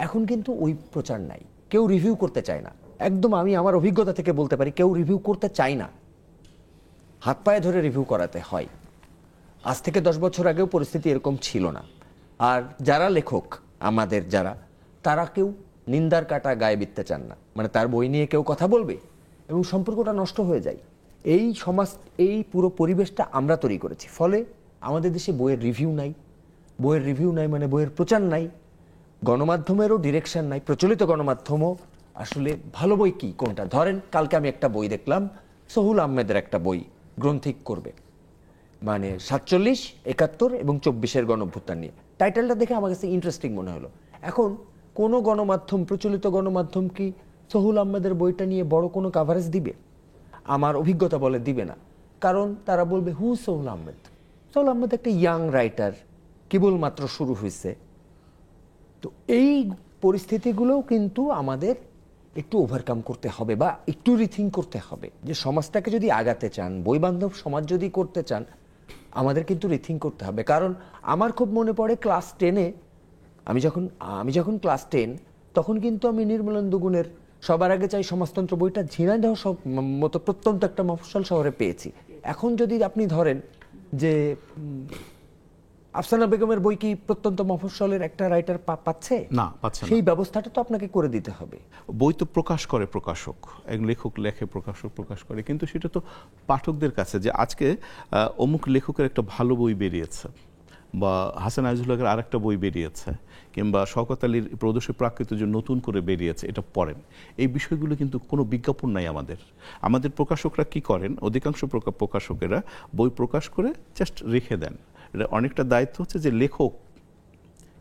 এখন কিন্তু ওই প্রচার নাই, কেউ রিভিউ করতে চায় না। একদম আমি আমার অভিজ্ঞতা থেকে বলতে পারি, কেউ রিভিউ করতে চায় না, হাত পায়ে ধরে রিভিউ করাতে হয়। আজ থেকে 10 বছর আগেও পরিস্থিতি এরকম ছিল না। আর যারা লেখক আমাদের যারা, তারা কেউ নিন্দার কাটা গায়ে বিঁধতে চান না, মানে তার বই নিয়ে কেউ কথা বলবে এবং সম্পর্কটা নষ্ট হয়ে যায়। এই সমাজ, এই পুরো পরিবেশটা আমরা তৈরি করেছি। ফলে আমাদের দেশে বইয়ের রিভিউ নাই, মানে বইয়ের প্রচার নাই, গণমাধ্যমেরও ডিরেকশন নাই। প্রচলিত গণমাধ্যমও আসলে ভালো বই কি কোনটা, ধরেন কালকে আমি একটা বই দেখলাম, সোহুল আহমেদের একটা বই গ্রন্থিক করবে, মানে 47, 71 এবং 24-এর গণঅভ্যুত্থান নিয়ে। টাইটেলটা দেখে আমার কাছে ইন্টারেস্টিং মনে হলো। এখন কোনো গণমাধ্যম, প্রচলিত গণমাধ্যম কি সোহুল আহমেদের বইটা নিয়ে বড় কোনো কাভারেজ দিবে? আমার অভিজ্ঞতা বলে দিবে না, কারণ তারা বলবে হু সোহুল আহমেদ। সোহুল আহমেদ একটা ইয়াং রাইটার, কেবলমাত্র শুরু হয়েছে। তো এই পরিস্থিতিগুলোও কিন্তু আমাদের একটু ওভারকাম করতে হবে বা একটু রিথিঙ্ক করতে হবে, যে সমাজটাকে যদি আগাতে চান, বই বান্ধব সমাজ যদি করতে চান, আমাদের কিন্তু রিথিঙ্ক করতে হবে। কারণ আমার খুব মনে পড়ে ক্লাস 10-এ আমি যখন ক্লাস 10, তখন কিন্তু আমি নির্মলেন্দু গুণের সবার আগে চাই সমাজতন্ত্র বইটা ঝিনাইদহ মতো প্রত্যন্ত একটা মফস্বল শহরে পেয়েছি। এখন যদি আপনি ধরেন যে আফসানা বেগমের বই কি প্রত্যন্ত মফস্বলের একটা রাইটার পাচ্ছে না, পাচ্ছে না। সেই ব্যবস্থাটা তো আপনাকে করে দিতে হবে। বই তো প্রকাশ করে প্রকাশক, এক লেখক লেখে, প্রকাশক প্রকাশ করে, কিন্তু সেটা তো পাঠকদের কাছে, যে আজকে অমুক লেখকের একটা ভালো বই বেরিয়েছে, বা হাসান আইজুল্লাহের আরেকটা বই বেরিয়েছে, কিংবা শওকত আলীর প্রদোষে প্রাকৃত যে নতুন করে বেরিয়েছে, এটা পড়েন। এই বিষয়গুলো কিন্তু কোনো বিজ্ঞাপন নাই আমাদের প্রকাশকরা কি করেন, অধিকাংশ প্রকাশকেরা বই প্রকাশ করে জাস্ট রেখে দেন। এটা অনেকটা দায়িত্ব হচ্ছে যে লেখক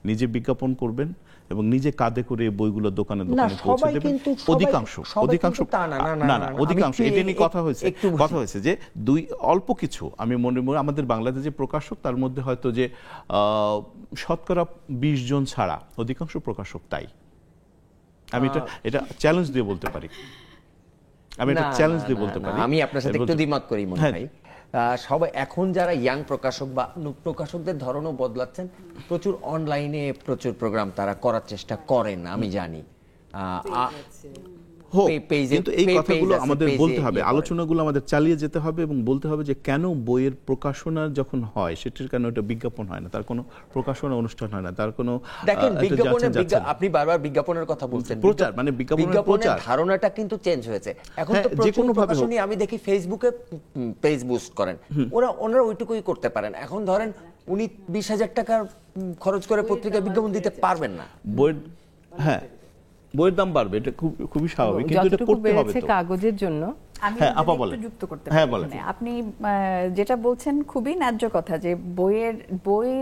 নিজে বিজ্ঞাপন করবেন, এবং নিজে কাঁধে করে বইগুলো দোকানে না, দোকানে পৌঁছে সবাই দেবেন। কিন্তু অধিকাংশ তা না, না, না, না না, না না, অধিকাংশ আমি এটা নিয়ে কথা হয়েছে একটু বলি। যে অল্প কিছু, আমি মনে আমাদের বাংলাদেশে যে প্রকাশক তার মধ্যে হয়তো যে শতকরা 20 জন ছাড়া অধিকাংশ প্রকাশক তাই। আমি এটা চ্যালেঞ্জ দিয়ে বলতে পারি, আমি আপনার সাথে একটু দ্বিমত করি মনে হয়। সবাই এখন যারা ইয়াং প্রকাশক বা প্রকাশকদের ধরনও বদলাচ্ছেন, প্রচুর অনলাইনে প্রচুর প্রোগ্রাম তারা করার চেষ্টা করেন, আমি জানি। কিন্তু এই কথাগুলো আমাদের বলতে হবে, আলোচনাগুলো আমাদের চালিয়ে যেতে হবে এবং বলতে হবে যে কেন বইয়ের প্রকাশনা যখন হয় সেটির কেন এটা বিজ্ঞাপন হয় না, তার কোনো প্রকাশনা অনুষ্ঠান হয় না, তার কোনো দেখেন আপনি বারবার বিজ্ঞাপনের কথা বলছেন, প্রচার মানে বিজ্ঞাপনের ধারণাটা কিন্তু চেঞ্জ হয়েছে। এখন তো প্রচুর প্রকাশনী আমি দেখি ফেসবুকে পেজ বুস্ট করেন, ওনারা ওইটুকুই করতে পারেন। এখন ধরেন উনি 20,000 টাকা খরচ করে পত্রিকা বিজ্ঞাপন দিতে পারবেন না। বইয়ের দাম বাড়বে, এটা খুবই স্বাভাবিক, কিন্তু এটা করতে হবে তো কাগজের জন্য। আমি একটু যুক্ত করতে পারি। আপনি যেটা বলছেন খুবই ন্যায্য কথা, যে বই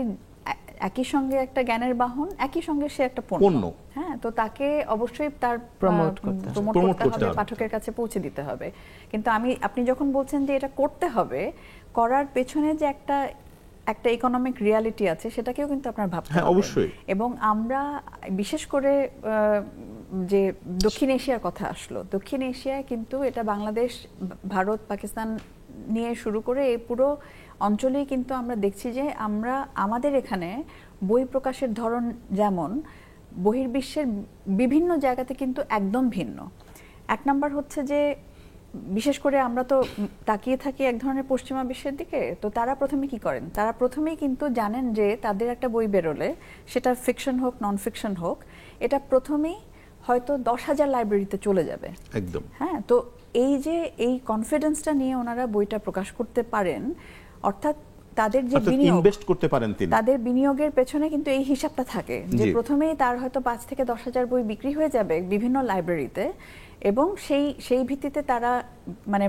একই সঙ্গে একটা জ্ঞানের বাহন, একই সঙ্গে সে একটা পণ্য। হ্যাঁ, তো তাকে অবশ্যই তার প্রমোট করতে হবে, পাঠকের কাছে পৌঁছে দিতে হবে। কিন্তু আপনি যখন বলছেন যে এটা করতে হবে, করার পেছনে যে একটা ইকোনমিক রিয়ালিটি আছে, সেটাকেও কিন্তু আপনার ভাবতে হবে। অবশ্যই। এবং আমরা বিশেষ করে যে দক্ষিণ এশিয়ার কথা আসলো, দক্ষিণ এশিয়ায় কিন্তু এটা বাংলাদেশ, ভারত, পাকিস্তান নিয়ে শুরু করে এই পুরো অঞ্চলেই কিন্তু আমরা দেখছি যে আমাদের এখানে বই প্রকাশের ধরন যেমন বহির্বিশ্বের বিভিন্ন জায়গাতে কিন্তু একদম ভিন্ন। এক নাম্বার হচ্ছে যে বিশেষ করে আমরা তো তাকিয়ে থাকি এক ধরনের পশ্চিমা বিশ্বের দিকে, তো তারা প্রথমে কি করেন, তারা প্রথমেই কিন্তু জানেন যে তাদের একটা বই বেরোলে, সেটা ফিকশন হোক নন ফিকশন হোক, এটা প্রথমেই হয়তো 10,000 লাইব্রেরিতে চলে যাবে একদম। হ্যাঁ, তো এই কনফিডেন্সটা নিয়ে ওনারা বইটা প্রকাশ করতে পারেন, অর্থাৎ তাদের যে বিনিয়োগ, ইনভেস্ট করতে পারেন তিনি, তাদের বিনিয়োগের পেছনে কিন্তু এই হিসাবটা থাকে যে প্রথমেই তার হয়তো 5 থেকে 10,000 বই বিক্রি হয়ে যাবে বিভিন্ন লাইব্রেরিতে, এবং সেই ভিত্তিতে তারা মানে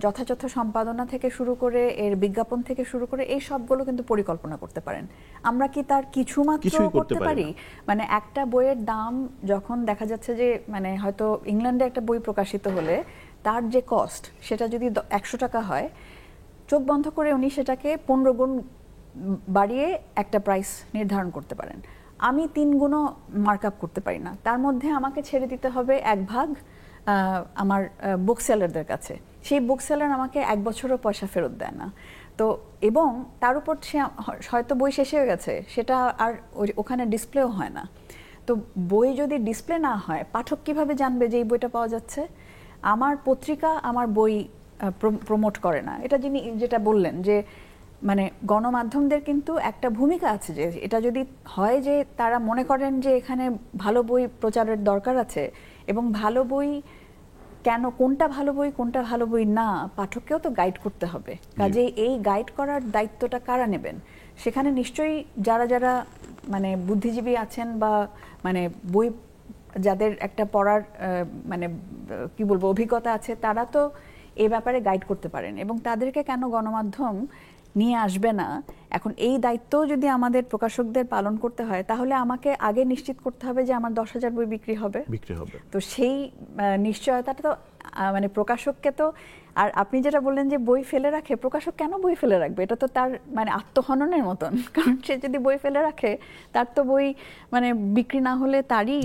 যথাযথ সম্পাদনা থেকে শুরু করে এর বিজ্ঞাপন থেকে শুরু করে এই সবগুলো কিন্তু পরিকল্পনা করতে পারেন। আমরা কি তার কিছু মাত্র করতে পারি? মানে একটা বইয়ের দাম যখন দেখা যাচ্ছে যে মানে হয়তো ইংল্যান্ডে একটা বই প্রকাশিত হলে তার যে কস্ট, সেটা যদি 100 টাকা হয়, চোখ বন্ধ করে উনি সেটাকে 15 গুণ বাড়িয়ে একটা প্রাইস নির্ধারণ করতে পারেন। আমি 3 গুণও মার্ক আপ করতে পারি না, তার মধ্যে আমাকে ছেড়ে দিতে হবে 1 ভাগ আমার বুক সেলারদের কাছে। সেই বুক সেলার আমাকে 1 বছরও পয়সা ফেরত দেয় না। তো এবং তার উপর সে হয়তো বই শেষ হয়ে গেছে, সেটা আর ওখানে ডিসপ্লেও হয় না। তো বই যদি ডিসপ্লে না হয়, পাঠক কিভাবে জানবে যে এই বইটা পাওয়া যাচ্ছে? আমার পত্রিকা আমার বই প্রমোট করে না। এটা যেটা বললেন যে মানে গণমাধ্যমদের কিন্তু একটা ভূমিকা আছে, যে এটা যদি হয় যে তারা মনে করেন যে এখানে ভালো বই প্রচারের দরকার আছে, এবং ভালো বই কেন, কোনটা ভালো বই কোনটা ভালো বই না, পাঠককেও তো গাইড করতে হবে। কাজেই এই গাইড করার দায়িত্বটা কারা নেবেন? সেখানে নিশ্চয়ই যারা মানে বুদ্ধিজীবী আছেন বা মানে বই যাদের একটা পড়ার মানে কি বলবো অভিজ্ঞতা আছে, তারা তো এই ব্যাপারে গাইড করতে পারেন, এবং তাদেরকে কেন গণমাধ্যম নিয়ে আসবে না? এখন এই দায়িত্ব যদি আমাদের প্রকাশকদের পালন করতে হয়, তাহলে আমাকে আগে নিশ্চিত করতে হবে যে আমার 10,000 বই বিক্রি হবে। তো সেই নিশ্চয়তাটা তো মানে প্রকাশককে তো, আর আপনি যেটা বললেন যে বই ফেলে রাখে, প্রকাশক কেন বই ফেলে রাখবে? এটা তো তার মানে আত্মহননের মতন, কারণ সে যদি বই ফেলে রাখে, তার তো বই মানে বিক্রি না হলে তারই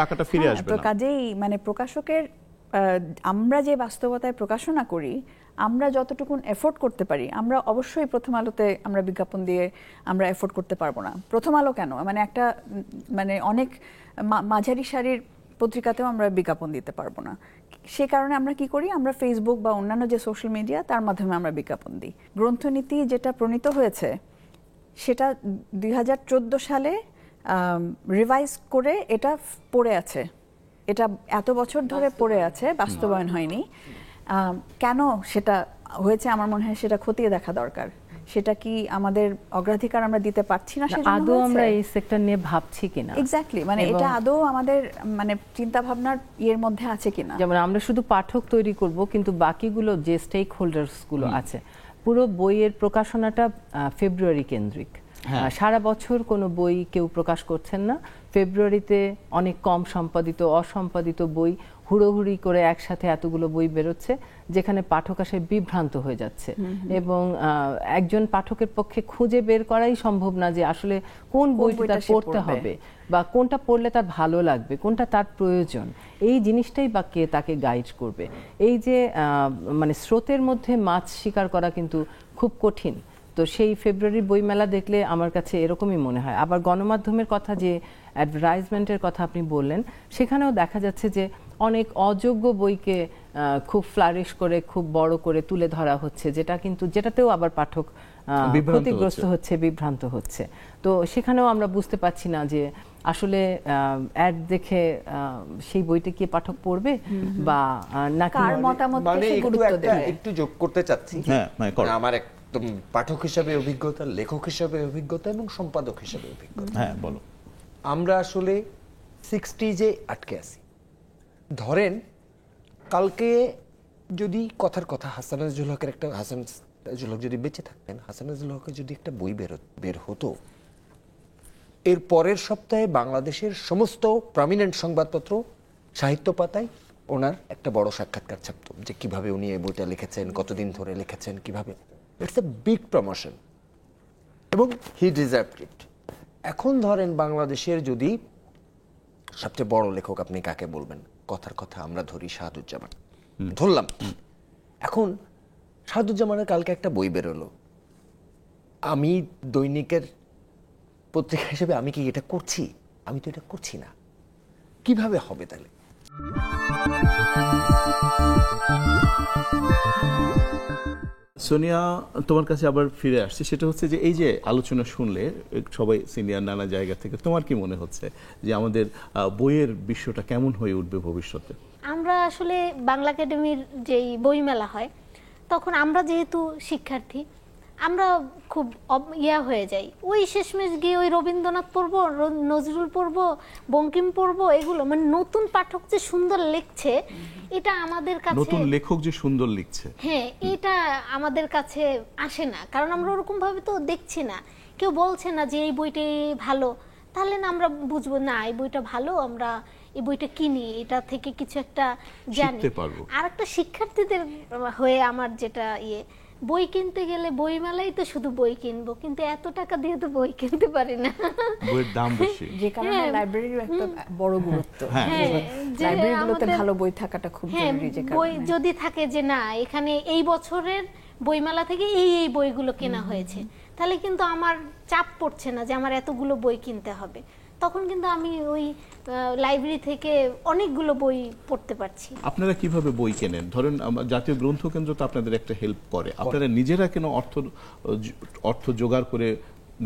টাকাটা ফিরে আসবে না। তো কাজেই মানে প্রকাশকের, আমরা যে বাস্তবতায় প্রকাশনা করি, আমরা যতটুকু এফোর্ড করতে পারি, আমরা অবশ্যই প্রথম আলোতে আমরা বিজ্ঞাপন দিয়ে আমরা এফোর্ড করতে পারবো না। প্রথম আলো কেন, মানে একটা মানে অনেক মাঝারি সারির পত্রিকাতেও আমরা বিজ্ঞাপন দিতে পারবো না। সে কারণে আমরা কি করি, আমরা ফেসবুক বা অন্যান্য যে সোশ্যাল মিডিয়া, তার মাধ্যমে আমরা বিজ্ঞাপন দিই। গ্রন্থনীতি যেটা প্রণীত হয়েছে, সেটা 2014 সালে রিভাইজ করে এটা পড়ে আছে, এটা এত বছর ধরে পড়ে আছে, বাস্তবায়ন হয়নি। কেন সেটা হয়েছে, আমার মনে হয় সেটা খতিয়ে দেখা দরকার। সেটা কি আমাদের অগ্রাধিকার আমরা দিতে পারছি না, আদৌ আমরা এই সেক্টর নিয়ে ভাবছি কিনা? এক্স্যাক্টলি, মানে এটা আদৌ আমাদের মানে চিন্তা ভাবনার এর মধ্যে আছে কিনা। যেমন আমরা শুধু পাঠক তৈরি করব, কিন্তু বাকিগুলো যে স্টেক হোল্ডার্স গুলো আছে, পুরো বইয়ের প্রকাশনাটা ফেব্রুয়ারি কেন্দ্রিক। সারা বছর কোনো বই কেউ প্রকাশ করছেন না, ফেব্রুয়ারিতে অনেক কম সম্পাদিত অসম্পাদিত বই হুড়োহুড়ি করে একসাথে এতগুলো বই বেরোচ্ছে, যেখানে পাঠক আসে বিভ্রান্ত হয়ে যাচ্ছে এবং একজন পাঠকের পক্ষে খুঁজে বের করাই সম্ভব না যে আসলে কোন বইটা তার পড়তে হবে বা কোনটা পড়লে তার ভালো লাগবে, কোনটা তার প্রয়োজন। এই জিনিসটাই বা কে তাকে গাইড করবে? এই যে মানে স্রোতের মধ্যে মাছ শিকার করা কিন্তু খুব কঠিন। তো সেই ফেব্রুয়ারির বইমেলা দেখলে আমার কাছে এরকমই মনে হয়। আবার গণমাধ্যমের কথা, যে অ্যাডভার্টাইজমেন্টের কথা আপনি বললেন, সেখানেও দেখা যাচ্ছে যে অনেক অযোগ্য বইকে খুব ফ্লারিশ করে খুব বড় করে তুলে ধরা হচ্ছে, যেটাতেও আবার পাঠক ক্ষতিগ্রস্ত হচ্ছে, বিভ্রান্ত হচ্ছে। তো সেখানেও আমরা বুঝতে পারছি না যে আসলে অ্যাড দেখে সেই বইটা কি পাঠক পড়বে বা নাকি কার মতামত মানে গুরুত্ব দেবে। একটু যোগ করতে চাচ্ছি। হ্যাঁ, আমার একদম পাঠক হিসাবে অভিজ্ঞতা, লেখক হিসাবে অভিজ্ঞতা এবং সম্পাদক হিসাবে অভিজ্ঞতা। হ্যাঁ, বলো। আমরা আসলে 60s-এ আটকে আছি। ধরেন কালকে যদি কথার কথা হাসান নাজিরুল হকের একটা, হাসান নাজিরুল হক যদি বেঁচে থাকতেন, হাসান নাজিরুল হকের যদি একটা বই বের হতো, এর পরের সপ্তাহে বাংলাদেশের সমস্ত প্রমিনেন্ট সংবাদপত্র সাহিত্য পাতায় ওনার একটা বড় সাক্ষাৎকার ছাপত, যে কিভাবে উনি এই বইটা লিখেছেন, কতদিন ধরে লিখেছেন, কিভাবে। ইটস এ বিগ প্রমোশন এবং হি ডিজার্ভড ইট। এখন ধরেন বাংলাদেশের যদি সবচেয়ে বড় লেখক আপনি কাকে বলবেন? কথার কথা আমরা ধরি শাহাদুজ্জামান, ধরলাম। এখন শাহাদুজ্জামানের কালকে একটা বই বেরোলো, আমি দৈনিকের পত্রিকা হিসেবে আমি কি এটা করছি? আমি তো এটা করছি না। কিভাবে হবে তাহলে? সোনিয়া, তোমার কাছে আবার ফিরে আসছে, সেটা হচ্ছে যে এই যে আলোচনা শুনলে সবাই সিনিয়র নানা জায়গা থেকে, তোমার কি মনে হচ্ছে যে আমাদের বইয়ের বিশ্বটা কেমন হয়ে উঠবে ভবিষ্যতে? আমরা আসলে বাংলা একাডেমির যেই বইমেলা হয়, তখন আমরা যেহেতু শিক্ষার্থী, আমরা খুব হয়ে যাই, ওই শেষমেশ গিয়ে ওই রবীন্দ্রনাথ পড়বো, নজরুল পড়বো, বঙ্কিম পড়বো, এগুলো মানে নতুন পাঠক যে সুন্দর লিখছে, এটা আমাদের কাছে, নতুন লেখক যে সুন্দর লিখছে, হ্যাঁ, এটা আমাদের কাছে আসে না। কারণ আমরা ওরকম ভাবে তো দেখছি না, কেউ বলছে না যে এই বইটি ভালো, তাহলে না আমরা বুঝবো না এই বইটা ভালো, আমরা এই বইটা কিনি, এটা থেকে কিছু একটা জানি। আর একটা শিক্ষার্থীদের হয়ে আমার যেটা বই কিনতে গেলে বইমেলায় তো শুধু বই কিনবো, কিন্তু এত টাকা দিয়ে তো বই কিনতে পারি না, বইয়ের দাম বেশি, যে কারণে লাইব্রেরির একটা বড় গুরুত্ব। লাইব্রেরিগুলোতে ভালো বই থাকাটা খুব জরুরি। যে বই যদি থাকে যে না এখানে এই বছরের বইমেলা থেকে এই এই বইগুলো কেনা হয়েছে, তাহলে কিন্তু আমার চাপ পড়ছে না যে আমার এতগুলো বই কিনতে হবে, তখন কিন্তু আমি ওই লাইব্রেরি থেকে অনেকগুলো বই পড়তে পারছি। আপনারা কিভাবে বই কেনেন? ধরেন জাতীয় গ্রন্থ কেন্দ্র তো আপনাদের একটা হেল্প করে, আপনারা নিজেরা কেন অর্থ জোগাড় করে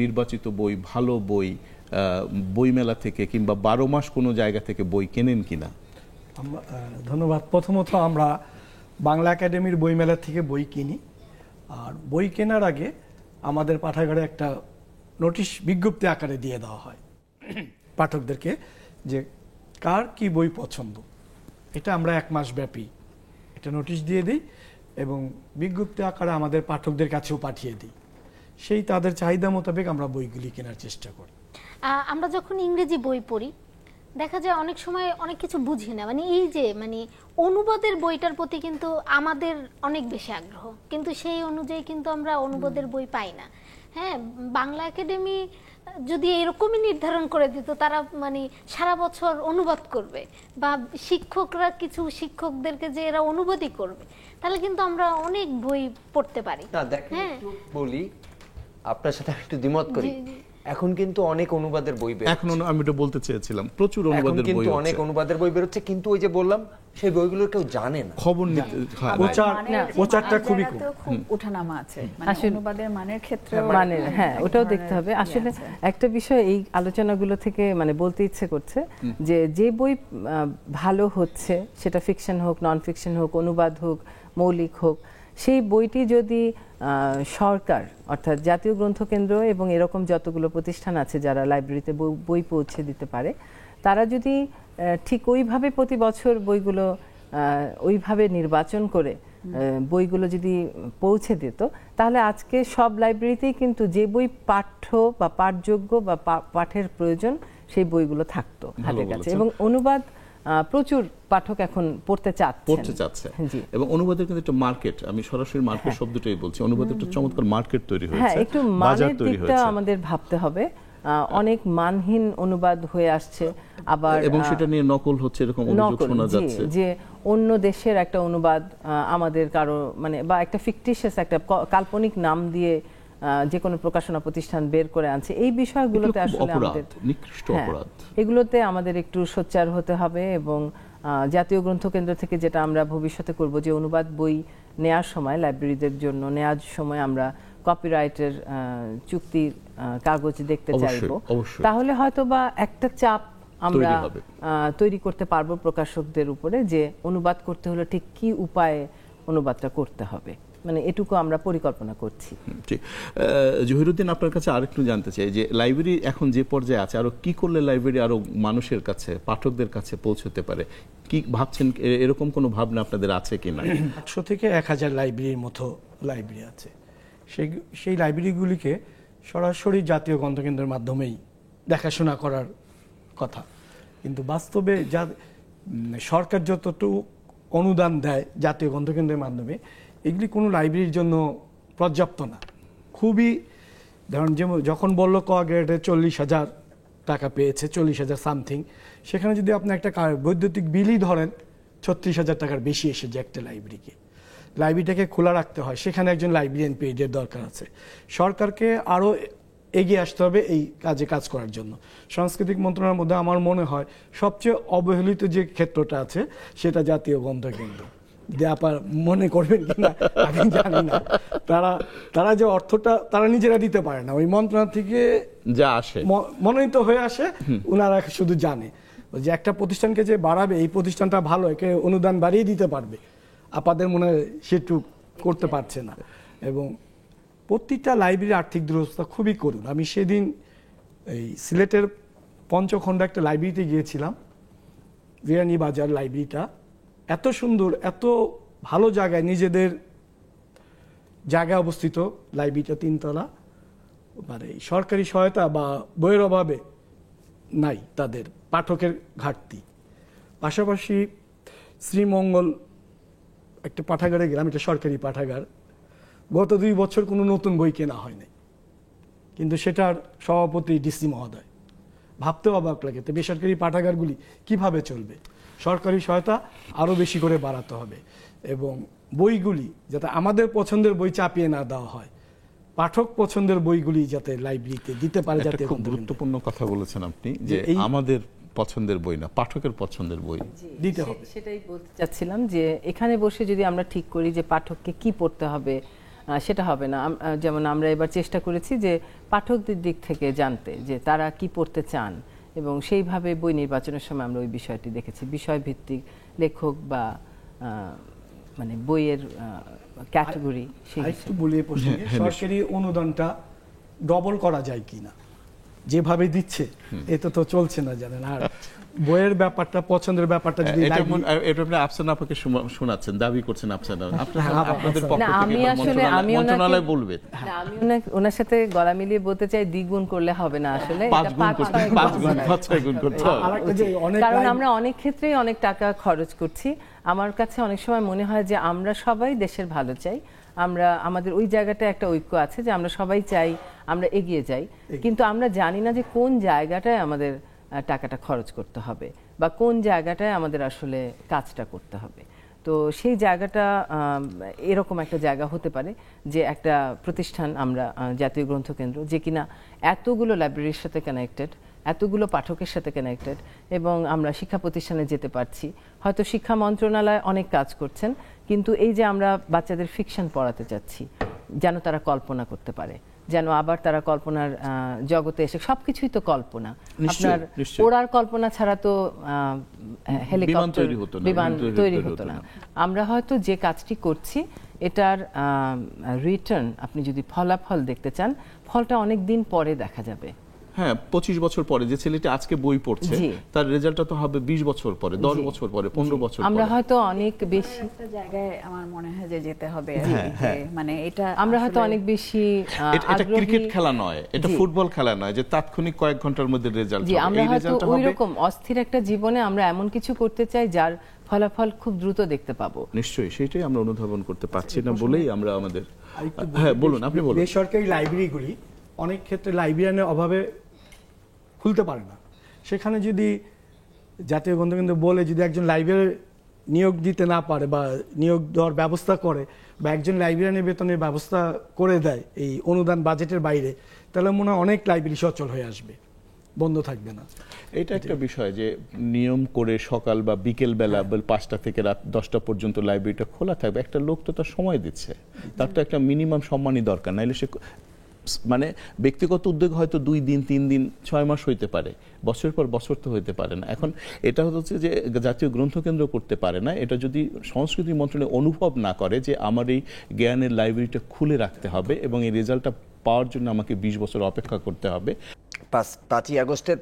নির্বাচিত বই, ভালো বই বইমেলা থেকে কিংবা 12 মাস কোনো জায়গা থেকে বই কেনেন কিনা? ধন্যবাদ। প্রথমত আমরা বাংলা একাডেমির বইমেলা থেকে বই কিনি, আর বই কেনার আগে আমাদের পাঠাগারে একটা নোটিশ বিজ্ঞপ্তি আকারে দিয়ে দেওয়া হয় পাঠকদেরকে, যে কার কি বই পছন্দ। এটা আমরা 1 মাস ব্যাপী এটা নোটিশ দিয়ে দিই এবং বিজ্ঞপ্তি আকারে আমাদের পাঠকদের কাছেও পাঠিয়ে দিই। সেই তাদের চাহিদা মোতাবেক আমরা বইগুলি কেনার চেষ্টা করি। আমরা যখন ইংরেজি বই পড়ি, দেখা যায় অনেক সময় অনেক কিছু বুঝি না, মানে এই যে অনুবাদের বইটার প্রতি কিন্তু আমাদের অনেক বেশি আগ্রহ, কিন্তু সেই অনুযায়ী কিন্তু আমরা অনুবাদের বই পাই না। হ্যাঁ, বাংলা একাডেমি যদি এরকমই নির্ধারণ করে দিত, তারা সারা বছর অনুবাদ করবে, বা শিক্ষকরা কিছু শিক্ষকদেরকে যে এরা অনুবাদই করবে, তাহলে কিন্তু আমরা অনেক বই পড়তে পারি। হ্যাঁ, বলি আপনার সাথে একটু দ্বিমত করি। এখন কিন্তু অনেক অনুবাদের বই বের হচ্ছে। এখন আমি এটা বলতে চেয়েছিলাম, প্রচুর অনুবাদের বই হচ্ছে, অনেক অনুবাদের বই বের হচ্ছে, কিন্তু ওই যে বললাম সেই বইগুলো কেউ জানে না, খবর নিতে। প্রচারটা খুবই কম, খুব ওঠানামা আছে অনুবাদের মানের ক্ষেত্রে। হ্যাঁ, ওটাও দেখতে হবে। আসলে একটা বিষয় এই আলোচনাগুলো থেকে বলতে ইচ্ছে করছে যে বই ভালো হচ্ছে, সেটা ফিকশন হোক, নন ফিকশন হোক, অনুবাদ হোক, মৌলিক হোক, সেই বইটি যদি সরকার অর্থাৎ জাতীয় গ্রন্থকেন্দ্র এবং এরকম যতগুলো প্রতিষ্ঠান আছে যারা লাইব্রেরিতে বই পৌঁছে দিতে পারে, তারা যদি ঠিক ওইভাবে প্রতি বছর বইগুলো ওইভাবে নির্বাচন করে বইগুলো যদি পৌঁছে দিত, তাহলে আজকে সব লাইব্রেরিতেই কিন্তু যে বই পাঠ্য বা পাঠযোগ্য বা পাঠের প্রয়োজন সেই বইগুলো থাকতো হাতের কাছে। এবং অনুবাদ প্রচুর পাঠক এখন পড়তে চাচ্ছে। এবং অনুবাদের কিন্তু একটা মার্কেট, আমি সরাসরি মার্কেট শব্দটাই বলছি, অনুবাদের একটা চমৎকার মার্কেট তৈরি হয়েছে, হ্যাঁ, একটু মানের দিকটা আমাদের ভাবতে হবে। অনেক মানহীন অনুবাদ হয়ে আসছে, আবার এবং সেটা নিয়ে নকল হচ্ছে, এরকম অভিযোগ শোনা যাচ্ছে যে অন্য দেশের একটা অনুবাদ আমাদের কারো মানে বা একটা ফিকটিশিয়াস একটা কাল্পনিক নাম দিয়ে যে কোনো প্রকাশনা প্রতিষ্ঠান বের করে আনছে। এই বিষয়গুলোতে আসলে আমাদের নিকৃষ্ট অপরাধ, এগুলোতে আমাদের একটু সোচ্চার হতে হবে। এবং জাতীয় গ্রন্থকেন্দ্র থেকে যেটা আমরা ভবিষ্যতে করব, যে অনুবাদ বই নেয়ার সময় লাইব্রেরিদের জন্য নেয়ার সময় আমরা কপিরাইটের চুক্তির কাগজ দেখতে চাইবো, তাহলে হয়তো বা একটা চাপ আমরা তৈরি করতে পারবো প্রকাশকদের উপরে, যে অনুবাদ করতে হলে ঠিক কি উপায়ে অনুবাদটা করতে হবে, মানে এটুকু আমরা পরিকল্পনা করছি। ঠিক। জহিরুদ্দিন, আপনার কাছে আরেকটু জানতে চাই যে লাইব্রেরি এখন যে পর্যায়ে আছে, আরো কি করলে লাইব্রেরি আরো মানুষের কাছে, পাঠকদের কাছে পৌঁছতে পারে, কি ভাবছেন? এরকম কোনো ভাবনা আপনাদের আছে কিনা? 800 থেকে 1000 লাইব্রেরির মতো লাইব্রেরি আছে। সেই লাইব্রেরিগুলিকে সরাসরি জাতীয় গ্রন্থকেন্দ্রের মাধ্যমেই দেখাশোনা করার কথা, কিন্তু বাস্তবে যা সরকার যতটুকু অনুদান দেয় জাতীয় গ্রন্থকেন্দ্রের মাধ্যমে, এগুলি কোনো লাইব্রেরির জন্য পর্যাপ্ত না। খুবই ধরুন, যেমন যখন বললো ক গ্রেডে 40,000 টাকা পেয়েছে, 40,000 সামথিং, সেখানে যদি আপনি একটা বৈদ্যুতিক বিলই ধরেন 36,000 টাকার বেশি এসেছে একটা লাইব্রেরিকে। লাইব্রেরিটাকে খোলা রাখতে হয়, সেখানে একজন লাইব্রেরিয়ান পেইডের দরকার আছে। সরকারকে আরও এগিয়ে আসতে হবে এই কাজ করার জন্য। সাংস্কৃতিক মন্ত্রণালয়ের মধ্যে আমার মনে হয় সবচেয়ে অবহেলিত যে ক্ষেত্রটা আছে সেটা জাতীয় গ্রন্থকেন্দ্র। আপনার মনে করবেন কিনা আমি জানি না, তারা যে অর্থটা তারা নিজেরা দিতে পারে না, ওই মন্ত্রণালয় থেকে যা আসে মনোনীত হয়ে আসে, ওনারা শুধু জানে যে একটা প্রতিষ্ঠানকে যে বাড়াবে, এই প্রতিষ্ঠানটা ভালো, একে অনুদান বাড়িয়ে দিতে পারবে, আপনাদের মনে হয় সেটু করতে পারছে না। এবং প্রতিটা লাইব্রেরির আর্থিক দুরবস্থা খুবই করুণ। আমি সেদিন এই সিলেটের পঞ্চখণ্ড একটা লাইব্রেরিতে গিয়েছিলাম, বিরানি বাজার লাইব্রেরিটা এত সুন্দর, এত ভালো জায়গায়, নিজেদের জায়গায় অবস্থিত লাইব্রেরিটা, 3 তলা, মানে সরকারি সহায়তা বা বইয়ের অভাবে নাই, তাদের পাঠকের ঘাটতি। পাশাপাশি শ্রীমঙ্গল একটা পাঠাগারে গেলাম, এটা সরকারি পাঠাগার, গত 2 বছর কোনো নতুন বই কেনা হয়নি, কিন্তু সেটার সভাপতি ডিসি মহোদয়। ভাবতে অবাক লাগে, তো বেসরকারি পাঠাগারগুলি কিভাবে চলবে? সরকারি সহায়তা আরও বেশি করে বাড়াতে হবে, এবং বইগুলি যাতে আমাদের পছন্দের বই চাপিয়ে না দেওয়া হয়, পাঠক পছন্দের বইগুলি যাতে লাইব্রেরিতে দিতে পারে। যাতে খুব গুরুত্বপূর্ণ কথা বলেছেন আপনি, যে আমাদের পছন্দের বই না, পাঠকের পছন্দের বই দিতে হবে। সেটাই বলতে চাচ্ছিলাম, যে এখানে বসে যদি আমরা ঠিক করি যে পাঠককে কি পড়তে হবে, সেটা হবে না। যেমন আমরা এবার চেষ্টা করেছি যে পাঠকদের দিক থেকে জানতে, যে তারা কি পড়তে চান, এবং সেইভাবে বই নির্বাচনের সময় আমরা ওই বিষয়টি দেখেছি। বিষয়ভিত্তিক লেখক বা মানে বইয়ের ক্যাটাগরি। একটু বলিয়ে প্রশ্ন, সরকারি অনুদানটা ডবল করা যায় কিনা? যেভাবে দিচ্ছে এতে তো চলছে না, জানেন। আর বইয়ের ব্যাপারটা, পছন্দের ব্যাপারটা যদি এটা আপনি আফসানা আপাকে শোনাচ্ছেন, দাবি করছেন আফসানা, আপনাদের পক্ষ থেকে আমি মন্ত্রণালয় বলবেন। আমি ওনার সাথে গলা মিলিয়ে বলতে চাই, দ্বিগুণ করলে হবে না, আসলে 5 গুণ করতে হবে, কারণ আমরা অনেক ক্ষেত্রেই অনেক টাকা খরচ করছি। আমার কাছে অনেক সময় মনে হয় যে আমরা সবাই দেশের ভালো চাই, আমরা আমাদের ওই জায়গাটা একটা ঐক্য আছে, যে আমরা সবাই চাই আমরা এগিয়ে যাই, কিন্তু আমরা জানি না যে কোন জায়গাটায় আমাদের টাকাটা খরচ করতে হবে, বা কোন জায়গাটায় আমাদের আসলে কাজটা করতে হবে। তো সেই জায়গাটা এরকম একটা জায়গা হতে পারে, যে একটা প্রতিষ্ঠান আমরা জাতীয় গ্রন্থকেন্দ্র, যে কিনা এতগুলো লাইব্রেরির সাথে কানেক্টেড, এতগুলো পাঠকের সাথে কানেক্টেড, এবং আমরা শিক্ষা প্রতিষ্ঠানে যেতে পারছি। হয়তো শিক্ষা মন্ত্রণালয় অনেক কাজ করছেন, কিন্তু এই যে আমরা বাচ্চাদের ফিকশন পড়াতে চাচ্ছি, যেন তারা কল্পনা করতে পারে, যেন আবার তারা কল্পনার জগতে এসে, সবকিছুই তো কল্পনা, আপনার ওড়ার কল্পনা ছাড়া তো হেলিকপ্টার, বিমান তৈরি হতো না। আমরা হয়তো যে কাজটি করছি, এটার রিটার্ন, আপনি যদি ফলাফল দেখতে চান, ফলটা অনেক দিন পরে দেখা যাবে, হ্যাঁ 25 বছর পরে যে ছেলেটি আজকে বই পড়ছে জি। তার রেজাল্টটা তো হবে 20 বছর পরে, 10 বছর পরে, 15 বছর আমরা পরে। হয়তো অনেক বেশি একটা জায়গায় আমার মনে হয় যে যেতে হবে আর হ্যাঁ, কি, হ্যাঁ। যে মানে এটা আমরা হয়তো আসলে- অনেক বেশি এটা ক্রিকেট খেলা নয়, এটা জি। ফুটবল খেলা নয় যে তাৎক্ষণিক কয়েক ঘন্টার মধ্যে রেজাল্ট জি হবে। আমরা এই হয়তো রেজাল্টটা ওই হবে রকম অস্থির একটা জীবনে আমরা এমন কিছু করতে চাই যার ফলাফল খুব দ্রুত দেখতে পাবো। নিশ্চয়ই, সেটাই আমরা অনুধাবন করতে পারছি না বলেই আমরা আমাদের আরেকটু হ্যাঁ বলুন, আপনি বলুন। বেসরকারি লাইব্রেরিগুলি অনেক ক্ষেত্রে লাইব্রেরিয়ানের অভাবে খুলতে পারে না। সেখানে যদি জাতীয় গ্রন্থকেন্দ্র বলে যদি একজন লাইব্রেরি নিয়োগ দিতে না পারে বা নিয়োগ দেওয়ার ব্যবস্থা করে বা একজন লাইব্রেরিয়ানের বেতনের ব্যবস্থা করে দেয় এই অনুদান বাজেটের বাইরে, তাহলে মনে হয় অনেক লাইব্রেরি সচল হয়ে আসবে, বন্ধ থাকবে না। এটা একটা বিষয় যে নিয়ম করে সকাল বা বিকেল বেলা 5টা থেকে রাত 10টা পর্যন্ত লাইব্রেরিটা খোলা থাকবে। একটা লোক তো তার সময় দিচ্ছে, তার তো একটা মিনিমাম সম্মানই দরকার, নাইলে সে মানে ব্যক্তিগত উদ্যোগ হয়তো 2 দিন 3 দিন 6 মাস হইতে পারে, বছরের পর বছর তো হইতে পারে না। এখন এটা হচ্ছে যে জাতীয় গ্রন্থকেন্দ্র করতে পারে না, এটা যদি সংস্কৃতি মন্ত্রণালয় অনুভব না করে যে আমার এই জ্ঞানের লাইব্রেরিটা খুলে রাখতে হবে এবং এই রেজাল্টটা পাওয়ার জন্য আমাকে 20 বছর অপেক্ষা করতে হবে। 5ই আগস্টের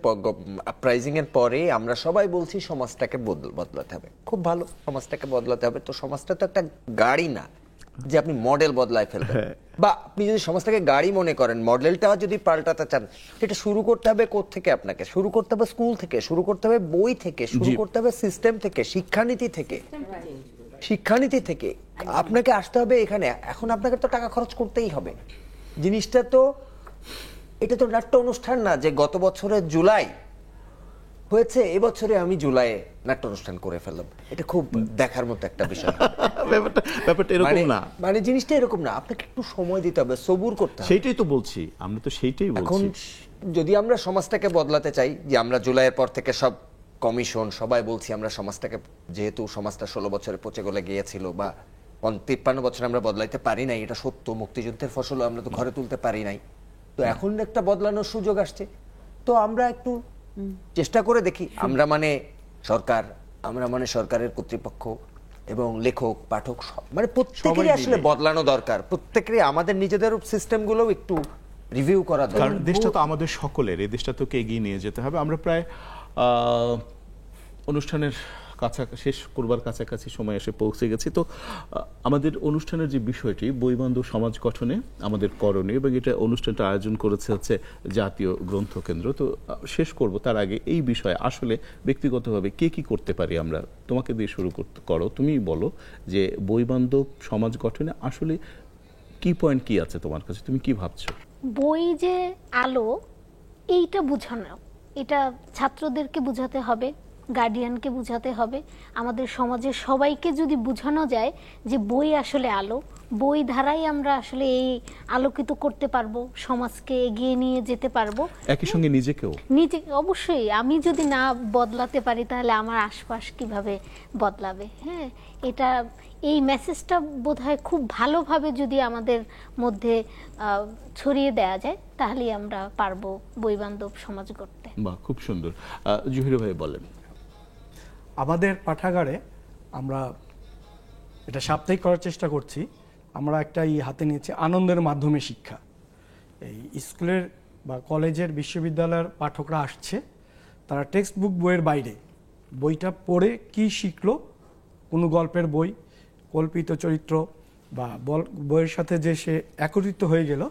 আপরাইজিং এর পরে আমরা সবাই বলছি সমাজটাকে বদলাতে হবে। খুব ভালো, সমাজটাকে বদলাতে হবে। তো সমাজটা তো একটা গাড়ি না যে আপনি মডেল বদলায় ফেলবেন, বা আপনি যদি সমাজটাকে গাড়ি মনে করেন, মডেলটা যদি পাল্টাতে চান, সেটা শুরু করতে হবে কোত্থেকে? আপনাকে শুরু করতে হবে স্কুল থেকে, শুরু করতে হবে বই থেকে, শুরু করতে হবে সিস্টেম থেকে, শিক্ষানীতি থেকে আপনাকে আসতে হবে এখানে। এখন আপনাকে তো টাকা খরচ করতেই হবে। জিনিসটা তো, এটা তো নাট্য অনুষ্ঠান না যে গত বছরের জুলাই হয়েছে, এবছরে আমি জুলাইয়ে নাট্য অনুষ্ঠান করে ফেললাম। এটা খুব দেখার মতো একটা বিষয়। ব্যাপারটা এরকম না, মানে জিনিসটা এরকম না, আপনাকে একটু সময় দিতে হবে, সবুর করতে হবে। সেইটাই তো বলছি, আমরা তো সেইটাই এখন বলছি। যদি আমরা সমাজটাকে বদলাতে চাই, যে আমরা জুলাইয়ের পর থেকে সব কমিশন সবাই বলছি আমরা সমাজটাকে, যেহেতু সমাজটা 16 বছরে পচে গলে গিয়েছিল বা 53 বছর আমরা বদলাইতে পারি নাই, এটা সত্য। মুক্তিযুদ্ধের ফসল আমরা তো ঘরে তুলতে পারি নাই। তো এখন একটা বদলানোর সুযোগ আসছে, তো আমরা একটু চেষ্টা করে দেখি। আমরা মানে সরকার, আমরা মানে সরকারের কর্তৃপক্ষ এবং লেখক পাঠক মানে প্রত্যেকেরই আসলে বদলানো দরকার। প্রত্যেকেরই আমাদের নিজেদের সিস্টেমগুলো একটু রিভিউ করা দরকার। কারণ দেশটা তো আমাদের সকলের, এই দেশটা তোকে এগিয়ে নিয়ে যেতে হবে। আমরা প্রায় অনুষ্ঠানের শেষ করবার কাছাকাছি সময় এসে পৌঁছে গেছি। তো আমাদের অনুষ্ঠানের যে বিষয়টি বইবান্ধব সমাজ গঠনে আমাদের করণীয়, এবং এটা অনুষ্ঠানটা আয়োজন করেছে হচ্ছে জাতীয় গ্রন্থকেন্দ্র। তো শেষ করব তার আগে এই বিষয়ে আসলে ব্যক্তিগতভাবে কে কি করতে পারি আমরা? তোমাকে দিয়ে শুরু করো, তুমি বলো যে বইবান্ধব সমাজ গঠনে আসলে কি পয়েন্ট কি আছে তোমার কাছে, তুমি কি ভাবছো? বই যে আলো, এইটা বোঝানো, এটা ছাত্রদেরকে বোঝাতে হবে, গার্ডিয়ানকে বোঝাতে হবে, আমাদের সমাজের সবাইকে যদি বোঝানো যায় যে বই আসলে আলো, বই ধারাই আমরা আসলে এই আলোকিত করতে পারবো, সমাজকে এগিয়ে নিয়ে যেতে পারবো। একই সঙ্গে নিজেকেও অবশ্যই আমি যদি না বদলাতে পারি তাহলে আমার আশপাশ কিভাবে বদলাবে? হ্যাঁ, এটা এই মেসেজটা বোধহয় খুব ভালোভাবে যদি আমাদের মধ্যে ছড়িয়ে দেওয়া যায় তাহলেই আমরা পারবো বইবান্ধব সমাজ করতে। বাহ, খুব সুন্দর। জহির ভাই বলেন। আমাদের পাঠাগারে আমরা এটা সাপ্তাহিক করার চেষ্টা করছি। আমরা একটা হাতে নিয়েছি আনন্দের মাধ্যমে শিক্ষা। এই স্কুলের বা কলেজের বিশ্ববিদ্যালয়ের পাঠকরা আসছে, তারা টেক্সট বুক বইয়ের বাইরে বইটা পড়ে কি শিখলো, কোনো গল্পের বই, কল্পিত চরিত্র বা বইয়ের সাথে যে সে একত্রিত হয়ে গেল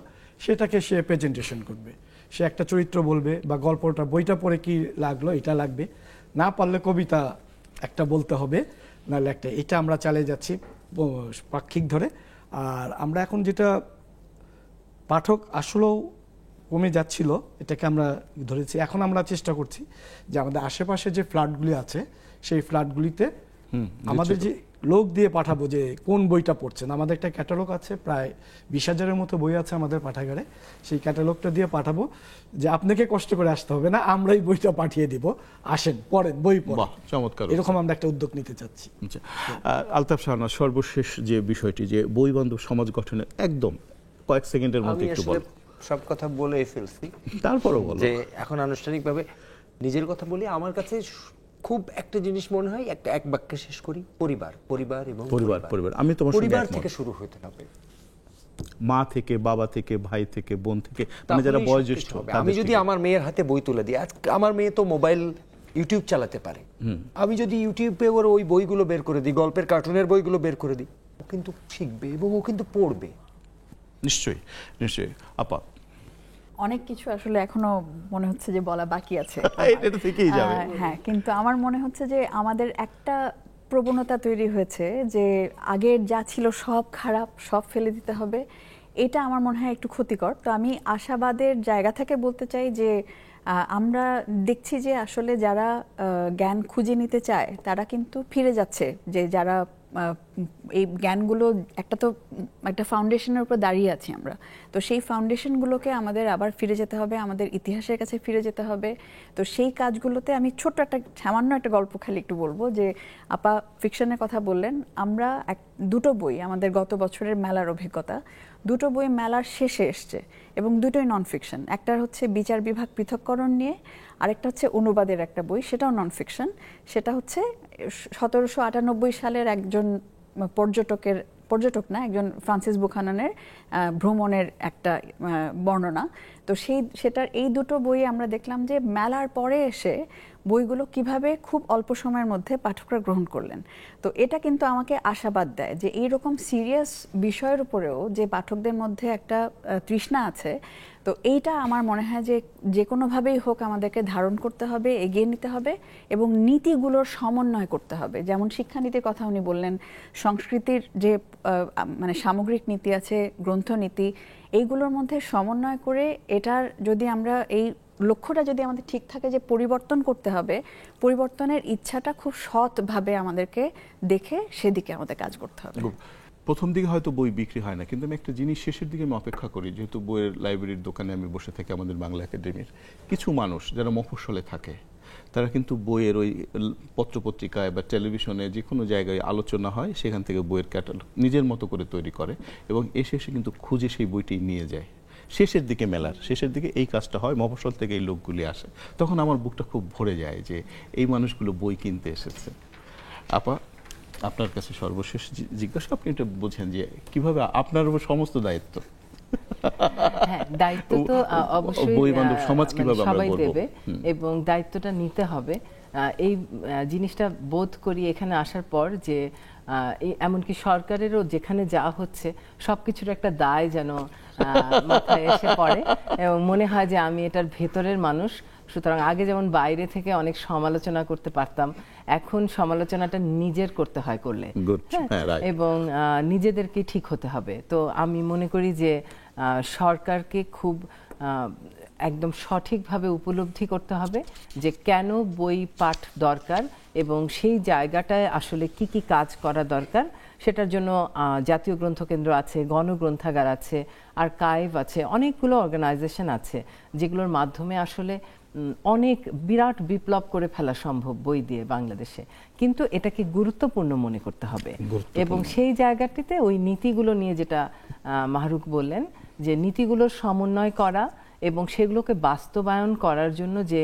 সেটাকে সে প্রেজেন্টেশন করবে। সে একটা চরিত্র বলবে বা গল্পটা বইটা পড়ে কি লাগলো এটা লাগবে, না পারলে কবিতা একটা বলতে হবে, নাহলে একটা। এটা আমরা চালিয়ে যাচ্ছি পাক্ষিক ধরে। আর আমরা এখন যেটা পাঠক আসলেও কমে যাচ্ছিল এটাকে আমরা ধরেছি, এখন আমরা চেষ্টা করছি যে আমাদের আশেপাশে যে ফ্ল্যাটগুলি আছে সেই ফ্ল্যাটগুলিতে আমাদের যে লোক দিয়ে পাঠাবো যে কোন বইটা পড়ছেন। আমাদের একটা ক্যাটালগ আছে, প্রায় 20,000-এর মতো বই আছে আমাদের পাঠাগারে। সেই ক্যাটালগটা দিয়ে পাঠাবো যে আপনাকে কষ্ট করে আসতে হবে না, আমরাই বইটা পাঠিয়ে দিব, আসেন পড়েন, বই পড়েন। চমৎকার, এরকম আমরা একটা উদ্যোগ নিতে চাচ্ছি। আলতাফ শাহনাজ, সর্বশেষ যে বিষয়টি যে বইবান্ধব সমাজ গঠনের একদম কয়েক সেকেন্ডের মধ্যে একটু বল। সব কথা বলে ফেলছি, তারপরও বলো। যে এখন আনুষ্ঠানিকভাবে নিজের কথা বলি। আমার কাছে খুব একটা জিনিস মনে হয়, এক বাক্যে শেষ করি, পরিবার, পরিবার এবং পরিবার। আমি তোমার পরিবার থেকে শুরু হতে হবে। মা থেকে, বাবা থেকে, ভাই থেকে, বোন থেকে, মানে যারা তাহলেই বয়োজ্যেষ্ঠ সবকিছু হবে। তাদের আমি যদি থেকে। আমার মেয়ের হাতে বই তুলে দিই, আজ আমার মেয়ে তো মোবাইল ইউটিউব চালাতে পারে, আমি যদি ইউটিউবে ওর ওই বইগুলো বের করে দিই, গল্পের কার্টুনের বইগুলো বের করে দিই, ও কিন্তু শিখবে এবং ও কিন্তু পড়বে। নিশ্চয়ই নিশ্চয়ই। আপা, অনেক কিছু আসলে এখনো মনে হচ্ছে যে বলা বাকি আছে। এটা থেকেই যাবে। হ্যাঁ, কিন্তু আমার মনে হচ্ছে যে আমাদের একটা প্রবণতা তৈরি হয়েছে যে আগের যা ছিল সব খারাপ, সব ফেলে দিতে হবে। এটা আমার মনে হয় একটু ক্ষতিকর। তো আমি আশাবাদের জায়গা থেকে বলতে চাই যে আমরা দেখছি যে আসলে যারা জ্ঞান খুঁজে নিতে চায় তারা কিন্তু ফিরে যাচ্ছে, যে যারা এই জ্ঞানগুলো একটা ফাউন্ডেশনের উপর দাঁড়িয়ে আছি আমরা, তো সেই ফাউন্ডেশনগুলোকে আমাদের আবার ফিরে যেতে হবে, আমাদের ইতিহাসের কাছে ফিরে যেতে হবে। তো সেই কাজগুলোতে আমি ছোট্ট একটা সামান্য একটা গল্প খালি একটু বলবো, যে আপা ফিকশনের কথা বললেন, আমরা দুটো বই আমাদের গত বছরের মেলার অভিজ্ঞতা, দুটো বই মেলার শেষে এসছে এবং দুটোই নন ফিকশন। একটা হচ্ছে বিচার বিভাগ পৃথককরণ নিয়ে, আরেকটা হচ্ছে অনুবাদের একটা বই, সেটাও নন ফিকশন। সেটা হচ্ছে 1798 সালের একজন পর্যটক না, একজন ফ্রান্সিস বুখাননের ভ্রমণের একটা বর্ণনা। তো সেটার এই দুটো বই আমরা দেখলাম যে মেলার পরে এসে বইগুলো কিভাবে খুব অল্প সময়ের মধ্যে পাঠকরা গ্রহণ করলেন। তো এটা কিন্তু আমাকে আশাবাদ দেয় যে এইরকম সিরিয়াস বিষয়ের উপরেও যে পাঠকদের মধ্যে একটা তৃষ্ণা আছে, তো এইটা আমার মনে হয় যে যে কোনোভাবেই হোক আমাদেরকে ধারণ করতে হবে, এগিয়ে নিতে হবে এবং নীতিগুলোর সমন্বয় করতে হবে। যেমন শিক্ষানীতির কথা উনি বললেন, সংস্কৃতির যে মানে সামগ্রিক নীতি আছে, গ্রন্থনীতি, এইগুলোর মধ্যে সমন্বয় করে এটার যদি আমরা এই লক্ষ্যটা যদি আমাদের ঠিক থাকে যে পরিবর্তন করতে হবে, পরিবর্তনের ইচ্ছাটা খুব সৎভাবে আমাদেরকে দেখে সেদিকে আমাদের কাজ করতে হবে। প্রথম দিকে হয়তো বই বিক্রি হয় না, কিন্তু আমি একটা জিনিস শেষের দিকে আমি অপেক্ষা করি, যেহেতু বইয়ের লাইব্রেরির দোকানে আমি বসে থাকি আমাদের বাংলা একাডেমির, কিছু মানুষ যারা মফস্বলে থাকে তারা কিন্তু বইয়ের ওই পত্রপত্রিকায় বা টেলিভিশনে যে কোনো জায়গায় আলোচনা হয়, সেখান থেকে বইয়ের ক্যাটালগ নিজের মতো করে তৈরি করে এবং এসে কিন্তু খুঁজে সেই বইটি নিয়ে যায়। শেষের দিকে, মেলার শেষের দিকে এই কাজটা হয়, মফস্বল থেকে এই লোকগুলি আসে, তখন আমার বুকটা খুব ভরে যায় যে এই মানুষগুলো বই কিনতে এসেছে। আপা, আপনার কাছে সর্বশেষ জিজ্ঞাসা, আপনি এটা বোঝেন যে কিভাবে আপনার উপর সমস্ত দায়িত্ব, হ্যাঁ, দায়িত্ব তো অবশ্যই বই বান্ধব সমাজ কিভাবে আমরা সবাই গড়ব দেবে এবং দায়িত্বটা নিতে হবে। এই জিনিসটা বোধ করি এখানে আসার পর যে এমনকি সরকারেরও যেখানে যাওয়া হচ্ছে সবকিছুর একটা দায় যেন মাথায় এসে পড়ে এবং মনে হয় যে আমি এটার ভেতরের মানুষ। সুতরাং আগে যেমন বাইরে থেকে অনেক সমালোচনা করতে পারতাম, এখন সমালোচনাটা নিজের করতে হয় করলে, এবং নিজেদেরকে ঠিক হতে হবে। তো আমি মনে করি যে সরকারকে খুব একদম সঠিকভাবে উপলব্ধি করতে হবে যে কেন বই পাঠ দরকার এবং সেই জায়গাটায় আসলে কি কি কাজ করা দরকার। সেটার জন্য জাতীয় গ্রন্থকেন্দ্র আছে, গণগ্রন্থাগার আছে, আর্কাইভ আছে, অনেকগুলো অর্গানাইজেশন আছে যেগুলোর মাধ্যমে আসলে অনেক বিরাট বিপ্লব করে ফেলা সম্ভব বই দিয়ে বাংলাদেশে। কিন্তু এটাকে গুরুত্বপূর্ণ মনে করতে হবে এবং সেই জায়গাটিতে ওই নীতিগুলো নিয়ে যেটা মাহরুখ বললেন, যে নীতিগুলোর সমন্বয় করা এবং সেগুলোকে বাস্তবায়ন করার জন্য যে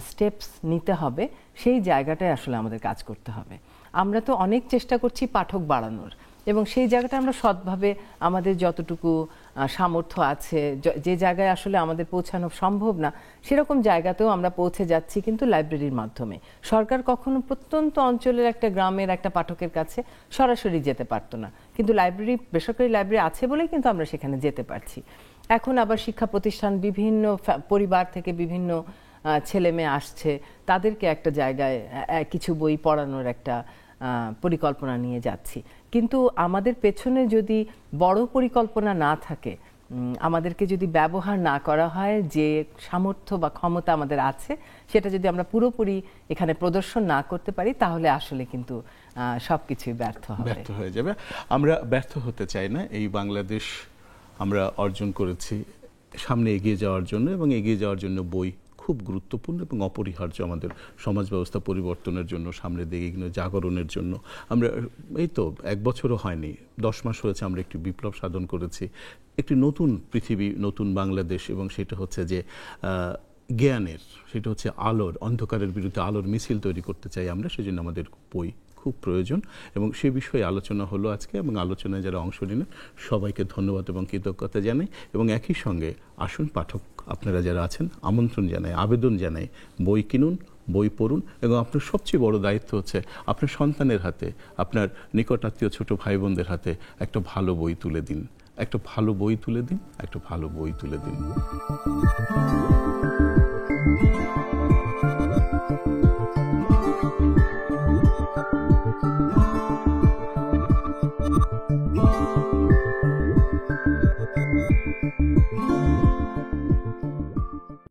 স্টেপস নিতে হবে, সেই জায়গাটায় আসলে আমাদের কাজ করতে হবে। আমরা তো অনেক চেষ্টা করছি পাঠক বাড়ানোর, এবং সেই জায়গাটা আমরা সৎভাবে আমাদের যতটুকু সামর্থ্য আছে, যে জায়গায় আসলে আমাদের পৌঁছানো সম্ভব না সেরকম জায়গাতেও আমরা পৌঁছে যাচ্ছি কিন্তু লাইব্রেরির মাধ্যমে। সরকার কখনো প্রত্যন্ত অঞ্চলের একটা গ্রামের একটা পাঠকের কাছে সরাসরি যেতে পারতো না, কিন্তু লাইব্রেরি, বেসরকারি লাইব্রেরি আছে বলেই কিন্তু আমরা সেখানে যেতে পারছি। এখন আবার শিক্ষা প্রতিষ্ঠান, বিভিন্ন পরিবার থেকে বিভিন্ন ছেলে মেয়ে আসছে, তাদেরকে একটা জায়গায় কিছু বই পড়ানোর একটা পরিকল্পনা নিয়ে যাচ্ছি। কিন্তু আমাদের পেছনে যদি বড় পরিকল্পনা না থাকে, আমাদেরকে যদি ব্যবহার না করা হয়, যে সামর্থ্য বা ক্ষমতা আমাদের আছে সেটা যদি আমরা পুরোপুরি এখানে প্রদর্শন না করতে পারি, তাহলে আসলে কিন্তু সবকিছুই ব্যর্থ হয়ে যাবে। আমরা ব্যর্থ হতে চাই না। এই বাংলাদেশ আমরা অর্জন করেছি সামনে এগিয়ে যাওয়ার জন্য, এবং এগিয়ে যাওয়ার জন্য বই খুব গুরুত্বপূর্ণ এবং অপরিহার্য আমাদের সমাজ ব্যবস্থা পরিবর্তনের জন্য, সামনের দিকে জাগরণের জন্য। আমরা এই তো 1 বছরও হয়নি, 10 মাস হয়েছে আমরা একটি বিপ্লব সাধন করেছি, একটি নতুন পৃথিবী, নতুন বাংলাদেশ, এবং সেটা হচ্ছে যে জ্ঞানের, সেটা হচ্ছে আলোর, অন্ধকারের বিরুদ্ধে আলোর মিছিল তৈরি করতে চাই আমরা। সেজন্য আমাদের বই খুব প্রয়োজন, এবং সে বিষয়ে আলোচনা হলো আজকে, এবং আলোচনায় যারা অংশ নিলেন সবাইকে ধন্যবাদ এবং কৃতজ্ঞতা জানাই। এবং একই সঙ্গে আসুন পাঠক আপনারা যারা আছেন, আমন্ত্রণ জানাই, আবেদন জানাই, বই কিনুন, বই পড়ুন, এবং আপনার সবচেয়ে বড় দায়িত্ব হচ্ছে আপনার সন্তানের হাতে, আপনার নিকটাত্মীয় ছোট ভাই বোনদের হাতে একটা ভালো বই তুলে দিন, একটা ভালো বই তুলে দিন, একটা ভালো বই তুলে দিন।